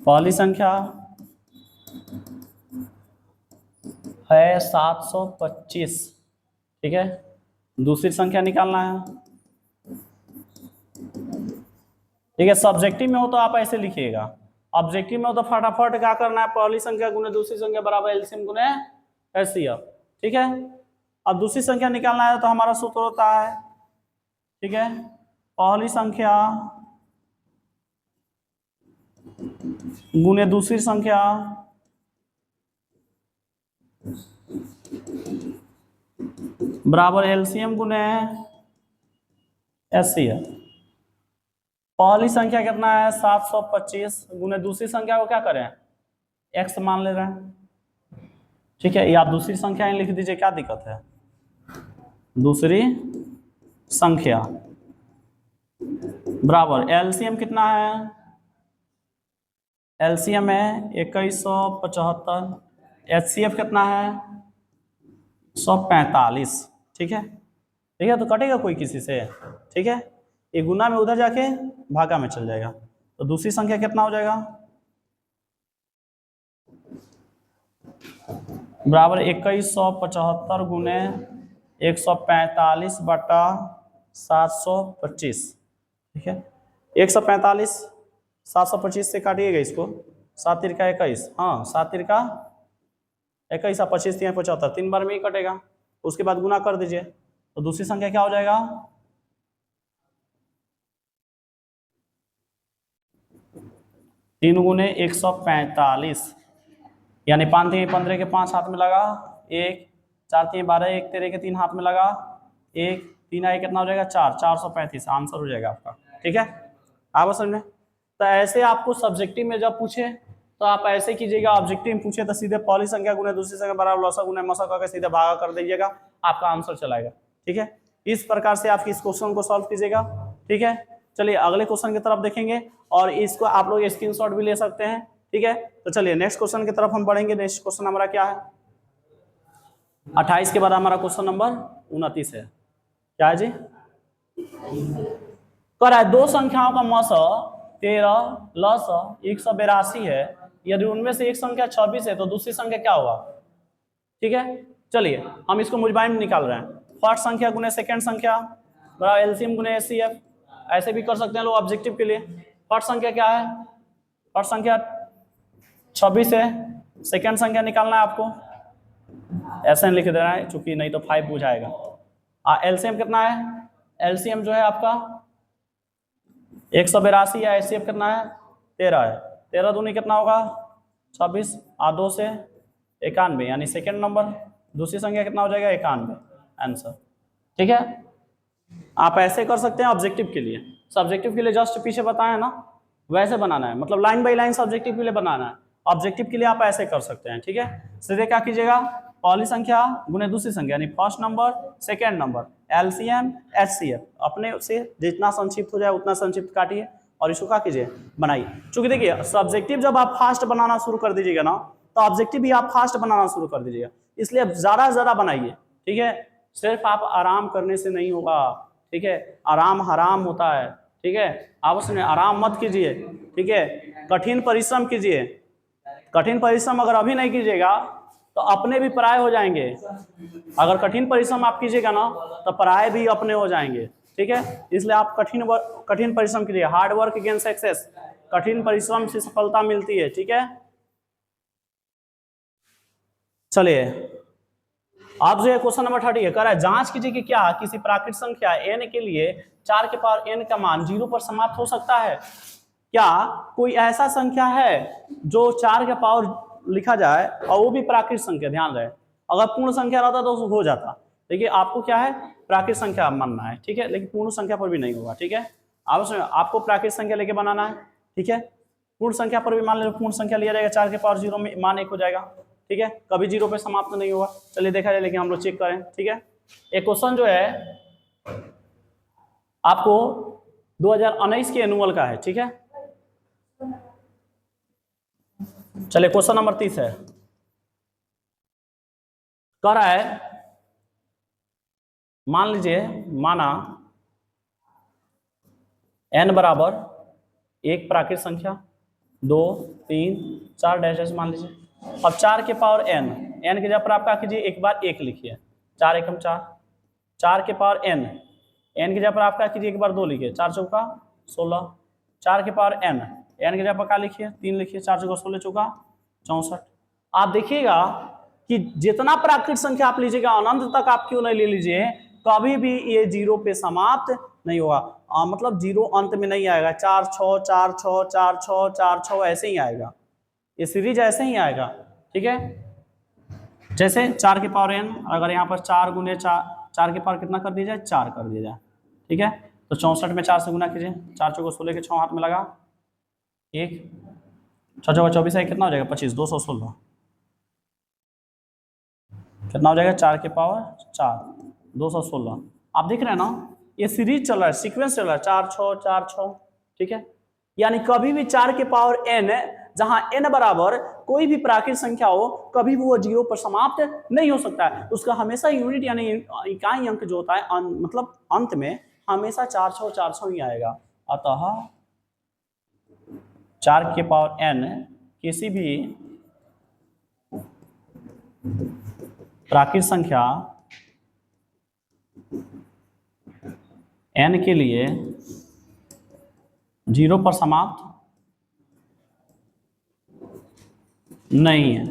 पहली संख्या है 725। ठीक है, दूसरी संख्या निकालना है। ठीक है, सब्जेक्टिव में हो तो आप ऐसे लिखिएगा, ऑब्जेक्टिव में हो तो फटाफट क्या करना है, पहली संख्या गुने दूसरी संख्या बराबर एलसीएम गुने एचसीएफ। ठीक है, अब दूसरी संख्या निकालना है तो हमारा सूत्र होता है, ठीक है, पहली संख्या गुने दूसरी संख्या बराबर एलसीएम गुने एचसीएफ। पहली संख्या कितना है 725 गुने दूसरी संख्या को क्या करें, एक्स मान ले रहे हैं। ठीक है, ये आप दूसरी संख्या लिख दीजिए, क्या दिक्कत है। दूसरी संख्या बराबर एलसीएम कितना है, एलसीएम है 2175, एचसीएफ कितना है 145। ठीक है, ठीक है, तो कटेगा कोई किसी से। ठीक है, ये गुना में उधर जाके भागा में चल जाएगा, तो दूसरी संख्या कितना हो जाएगा बराबर 2175 गुने 145 बटा 725। ठीक है, 145 725 से काटिएगा इसको, 7 तिरका 21, हाँ 7 तिरका 21 और 25 3 75, 3 बार में ही कटेगा, उसके बाद गुना कर दीजिए, तो दूसरी संख्या क्या हो जाएगा 3 गुने 145, यानी 5 3 15 के 5 हाथ में लगा, 1 4 3 12, 1 13 के 3 हाथ में लगा, 1 3 आए कितना हो जाएगा 4, 435 आंसर हो जाएगा आपका। ठीक है, आप समझ में। तो ऐसे आपको सब्जेक्टिव में जब पूछे तो आप ऐसे कीजिएगा, ऑब्जेक्टिव में पूछे तो सीधे पहली संख्या गुने दूसरी संख्या बराबर लौसा गुने मौसा करके सीधे भागा कर दीजिएगा, आपका आंसर चलाएगा। ठीक है, इस प्रकार से आप इस क्वेश्चन को सॉल्व कीजिएगा। ठीक है, चलिए अगले क्वेश्चन की तरफ देखेंगे, और इसको आप लोग स्क्रीनशॉट भी ले सकते हैं। ठीक है, तो चलिए नेक्स्ट क्वेश्चन की तरफ हम बढ़ेंगे। नेक्स्ट क्वेश्चन हमारा क्या है, 28 के बाद हमारा क्वेश्चन नंबर 29 है। क्या है जी, कह रहा है दो संख्याओं का मौसा 13 लस 182 है, यदि उनमें से एक संख्या 26 है तो दूसरी संख्या क्या होगा। ठीक है, चलिए हम इसको मुजबाइन में निकाल रहे हैं, फर्स्ट संख्या गुने सेकेंड संख्या बराबर एलसीएम गुने एचसीएफ, ऐसे भी कर सकते हैं लोग ऑब्जेक्टिव के लिए। फर्स्ट संख्या क्या है, फर्स्ट संख्या 26 है, सेकेंड संख्या निकालना है आपको, ऐसे लिख देना है चूंकि नहीं तो 5 बुझाएगा। एलसीएम कितना है, एलसीएम जो है आपका 182 है, एचसीएफ कितना है 13 है, 13 दूनी कितना होगा 26, 2 से 91, यानी सेकेंड नंबर, दूसरी संख्या कितना हो जाएगा 91 आंसर। ठीक है, आप ऐसे कर सकते हैं ऑब्जेक्टिव के लिए, सब्जेक्टिव के लिए जस्ट पीछे बताया ना वैसे बनाना है, मतलब लाइन बाय लाइन सब्जेक्टिव के लिए बनाना है, ऑब्जेक्टिव के लिए आप ऐसे कर सकते हैं। ठीक है, सीधे क्या कीजिएगा, पहली संख्या गुने दूसरी संख्या यानी first number second number LCM HCF, अपने से जितना संक्षिप्त हो जाए उतना संक्षिप्त काटिए और इसको क्या कीजिए बनाइए। चूंकि देखिए सब्जेक्टिव जब आप फास्ट बनाना शुरू कर दीजिएगा ना तो ऑब्जेक्टिव भी आप फास्ट बनाना शुरू कर दीजिएगा, इसलिए ज्यादा से ज्यादा बनाइए। ठीक है, सिर्फ आप आराम करने से नहीं होगा। ठीक है, आराम हराम होता है। ठीक है, आप उसमें आराम मत कीजिए। ठीक है, कठिन परिश्रम कीजिए, कठिन परिश्रम अगर अभी नहीं कीजिएगा तो अपने भी पराये हो जाएंगे, अगर कठिन परिश्रम आप कीजिएगा ना तो पराये भी अपने हो जाएंगे। ठीक है, इसलिए आप कठिन परिश्रम कीजिए, हार्ड वर्क अगेन सक्सेस, कठिन परिश्रम से सफलता मिलती है। ठीक है, चलिए आप जो है क्वेश्चन नंबर 30 कह रहा है जांच कीजिए कि क्या किसी प्राकृत संख्या n के लिए 4 के पावर n का मान 0 पर समाप्त हो सकता है। क्या कोई ऐसा संख्या है जो 4 के पावर लिखा जाए और वो भी प्राकृत संख्या, ध्यान रहे अगर पूर्ण संख्या रहता तो हो जाता, देखिए आपको क्या है प्राकृत संख्या मानना है। ठीक है, लेकिन पूर्ण संख्या पर भी नहीं होगा। ठीक है, आपको प्राकृत संख्या लेके बनाना है। ठीक है, पूर्ण संख्या पर भी मान लो पूर्ण संख्या लिया जाएगा, 4 के पावर 0 में मान 1 हो जाएगा, ठीक है, कभी 0 पे समाप्त नहीं हुआ। चलिए देखा जाए, लेकिन हम लोग चेक करें, ठीक है। एक क्वेश्चन जो है आपको 2019 के एनुअल का है, ठीक है। चलिए क्वेश्चन नंबर 30 है, कह रहा है, मान लीजिए, माना n बराबर 1 प्राकृत संख्या, 2, 3, 4 डैश मान लीजिए। अब 4 के पावर n की जगह पर आप क्या कीजिए, एक बार 1 लिखिए, 4 एकम 4, 4 के पावर n की जगह पर आप क्या कीजिए, एक बार 2 लिखिए, 4 चौका 16, 4 के पावर n की जगह पर क्या लिखिए, 3 लिखिए, 4 चौका 16 चौका 64। आप देखिएगा कि जितना प्राकृत संख्या आप लीजिएगा अनंत तक आप क्यों नहीं ले लीजिए, कभी भी ये 0 पे समाप्त नहीं होगा, मतलब 0 अंत में नहीं आएगा, 4 6 4 6 4 6 4 6 ऐसे ही आएगा, ये सीरीज ऐसे ही आएगा, ठीक है। जैसे 4 के पावर n, अगर यहाँ पर 4 गुने 4 के पावर कितना कर दिया जाए, 4 कर दिया जाए, ठीक है। तो 64 में 4 से गुना कीजिए, 4 चौको 16 के 6 हाथ में लगा, 1 6 चौका 24 है, कितना हो जाएगा 25, 216 कितना हो जाएगा, 4 के पावर 4 216। आप देख रहे हैं ना, ये सीरीज चल रहा है, सीक्वेंस चल रहा है, 4 6 4 6, ठीक है। यानी कभी भी 4 के पावर n, जहां n बराबर कोई भी प्राकृत संख्या हो, कभी भी वो 0 पर समाप्त नहीं हो सकता है, उसका हमेशा यूनिट यानी इकाई अंक जो होता है मतलब अंत में हमेशा 4 6 ही आएगा। अतः 4 के पावर n किसी भी प्राकृत संख्या n के लिए 0 पर समाप्त नहीं है।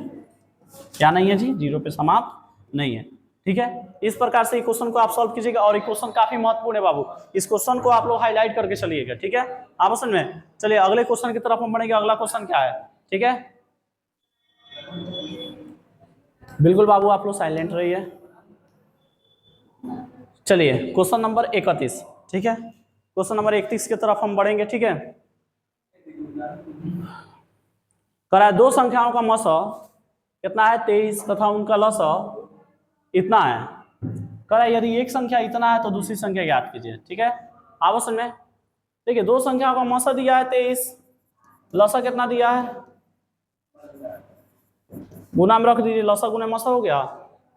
क्या नहीं है जी, 0 पे समाप्त नहीं है, ठीक है। इस प्रकार से क्वेश्चन को आप सॉल्व कीजिएगा, और ये क्वेश्चन काफी महत्वपूर्ण है बाबू, इस क्वेश्चन को आप लोग हाईलाइट करके चलिएगा, ठीक है। आप समझ में। चलिए अगले क्वेश्चन की तरफ हम बढ़ेंगे, अगला क्वेश्चन क्या है, ठीक है। बिल्कुल बाबू आप लोग साइलेंट रहिए। चलिए क्वेश्चन नंबर 31, ठीक है, क्वेश्चन नंबर 31 की तरफ हम बढ़ेंगे, ठीक है। कह है 2 संख्याओं का मस कितना है 23 तथा उनका लस इतना है। कह रहा है यदि एक संख्या इतना है तो दूसरी संख्या ज्ञात कीजिए, ठीक है। आवश्यक में देखिए 2 संख्याओं का मस दिया है 23, लसा कितना दिया है, गुना में रख दीजिए, लसा गुना मसा हो गया।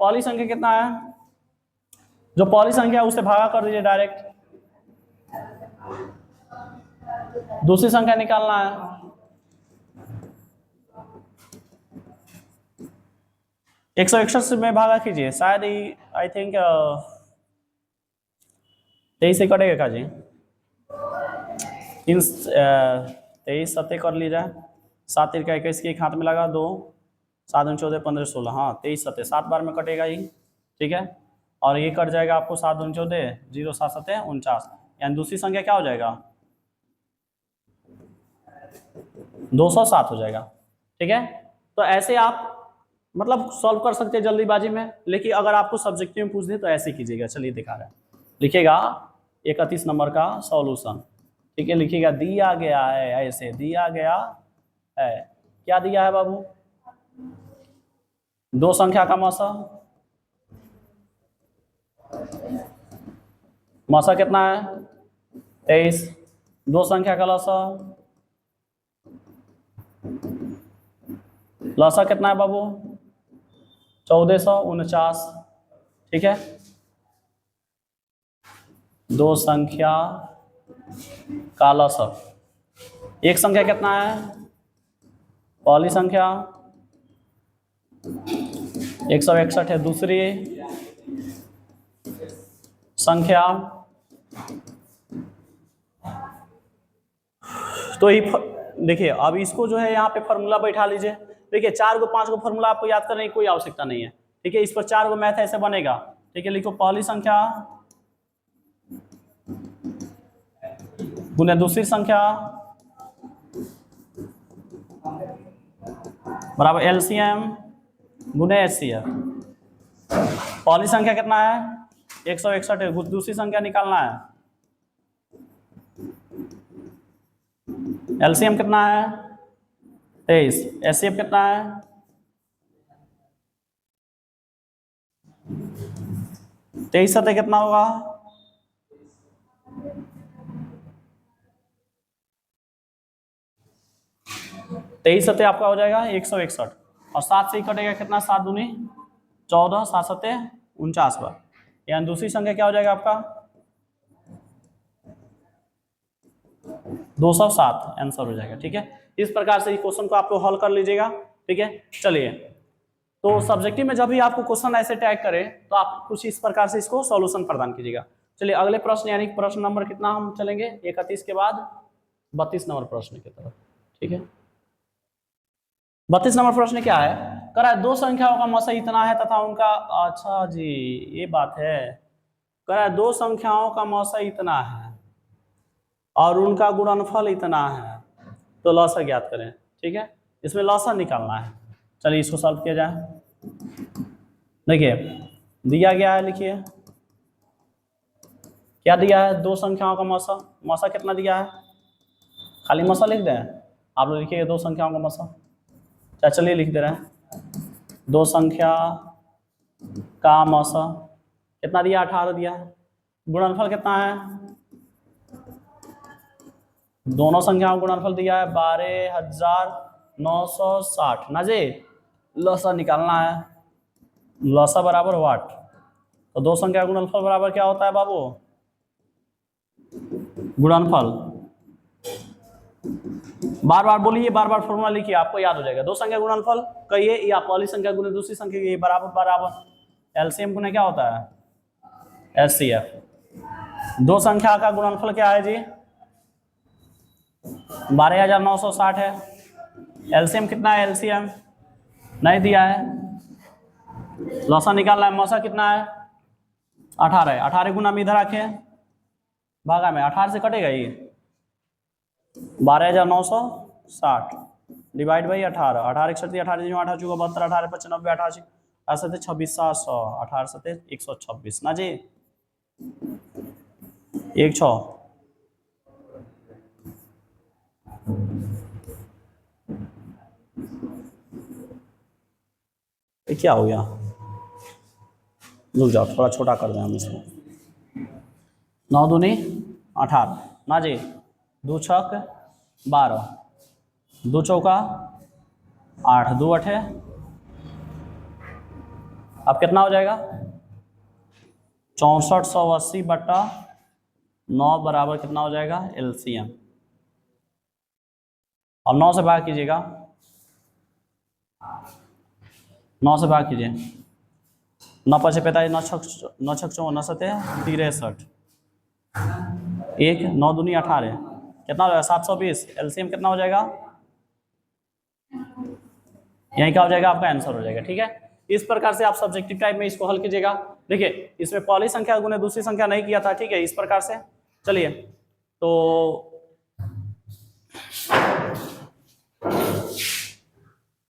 पहली संख्या कितना है, जो पहली संख्या है उसे भागा कर दीजिए डायरेक्ट, दूसरी संख्या निकालना है। एक 161 में भागा कीजिए, शायद आई थिंक 23 से कटेगा का जी, 23 सत्य कर लीजिए, 7 3 का 21 के एक हाथ में लगा, 2 7 2 14 15 16, हाँ 23 सत्य 7 बार में कटेगा ये, ठीक है। और ये कट जाएगा आपको 7 2 14 0 7 7 49, यानी दूसरी संख्या क्या हो जाएगा 207 हो जाएगा, ठीक है। तो ऐसे आप मतलब सॉल्व कर सकते हैं जल्दीबाजी में, लेकिन अगर आपको सब्जेक्टिव में पूछ दे तो ऐसे कीजिएगा। चलिए दिखा रहा है, लिखिएगा 31 नंबर का सॉल्यूशन, ठीक है। लिखिएगा दिया गया है, ऐसे दिया गया है, क्या दिया है बाबू, 2 संख्या का मसा कितना है 23, 2 संख्या का लसा कितना है बाबू 1449, ठीक है। 2 संख्या का लसा, एक संख्या कितना है, पहली संख्या 161 है, दूसरी संख्या तो ही देखिए। अब इसको जो है यहाँ पे फॉर्मूला बैठा लीजिए, देखिए 4 को 5 को फॉर्मूला आपको याद करने की कोई आवश्यकता नहीं है, ठीक है। इस पर 4 को मैथ ऐसे बनेगा, ठीक है। लिखो पहली संख्या गुने दूसरी संख्या बराबर एलसीएम गुने एचसीएफ। पहली संख्या कितना है 161 है, दूसरी संख्या निकालना है, एलसीएम कितना है 23। HCF कितना है? 23 सतह कितना होगा? 23 सतह आपका हो जाएगा 161, और 7 से ही कटेगा कितना? 7 दूनी 14, 7 सतह 49 बार, यानी दूसरी संख्या क्या हो जाएगा आपका? 207 आंसर हो जाएगा। ठीक है, इस प्रकार से इस क्वेश्चन को आप लोग हल कर लीजिएगा। ठीक है, चलिए, तो सब्जेक्टिव में जब भी आपको क्वेश्चन ऐसे टैग करे तो आप कुछ इस प्रकार से इसको सॉल्यूशन प्रदान कीजिएगा। चलिए अगले प्रश्न, यानी प्रश्न नंबर कितना हम चलेंगे? 31 के बाद 32 नंबर प्रश्न की तरफ। ठीक है, 32 नंबर प्रश्न क्या है? कह रहा है दो संख्याओं का मौसा इतना है तथा उनका, अच्छा जी ये बात है, कह रहा है दो संख्याओं का मौसा इतना है और उनका गुणनफल इतना है, तो लौसा ज्ञात करें। ठीक है, इसमें लौसा निकालना है। चलिए इसको सॉल्व किया जाए। देखिए दिया गया है, लिखिए क्या दिया है? दो संख्याओं का मौसा। मौसा कितना दिया है? खाली मौसा लिख दें, आप लोग लिखिए दो संख्याओं का मौसा। चलिए लिख दे रहे हैं, दो संख्या का मौसा कितना दिया? 18 दिया है। गुणनफल कितना है? दोनों संख्याओं का गुणनफल दिया है 12,960 ना जी। लौसा निकालना है, लौसा बराबर वाट, तो दो संख्या का गुणनफल बराबर क्या होता है बाबू? गुणनफल, बार बार बोलिए, बार बार फॉर्मूला लिखिए, आपको याद हो जाएगा। दो संख्या गुणनफल कहिए, या पहली संख्या गुने दूसरी संख्या की बराबर बराबर। एलसीएम गुने क्या होता है? एचसीएफ। दो संख्या का गुणनफल क्या है जी? 12,960 है। एलसीएम कितना है? एलसीएम नहीं दिया है। लौसा निकालना है, मौसा कितना है? 18 है। 18 गुना में इधर आके भागा में 18 से कटेगा ये 12,960 डिवाइड बाई 18। 18 एक 18 18 चौका 72, 18 25 90, 88 87 26 700, 18 7 126 ना जी। 16 ये क्या हो गया? रुक जाओ, थोड़ा छोटा कर दें हम इसको। 9 दूनी 18 ना जी, 2 छक 12, 2 चौका 8, 2 अठे, अब कितना हो जाएगा? 6480 बट्टा 9 बराबर कितना हो जाएगा? एलसीएम। अब 9 से भाग कीजिएगा, 9 से भाग कीजिए। 9 5 45, 9 छक 9 सते 63, 1 9 दूनी 18, कितना हो जाएगा? 720। एलसीएम कितना हो जाएगा? यही क्या हो जाएगा? आपका आंसर हो जाएगा। ठीक है, इस प्रकार से आप सब्जेक्टिव टाइप में इसको हल कीजिएगा। देखिए इसमें पहली संख्या गुने दूसरी संख्या नहीं किया था। ठीक है, इस प्रकार से। चलिए तो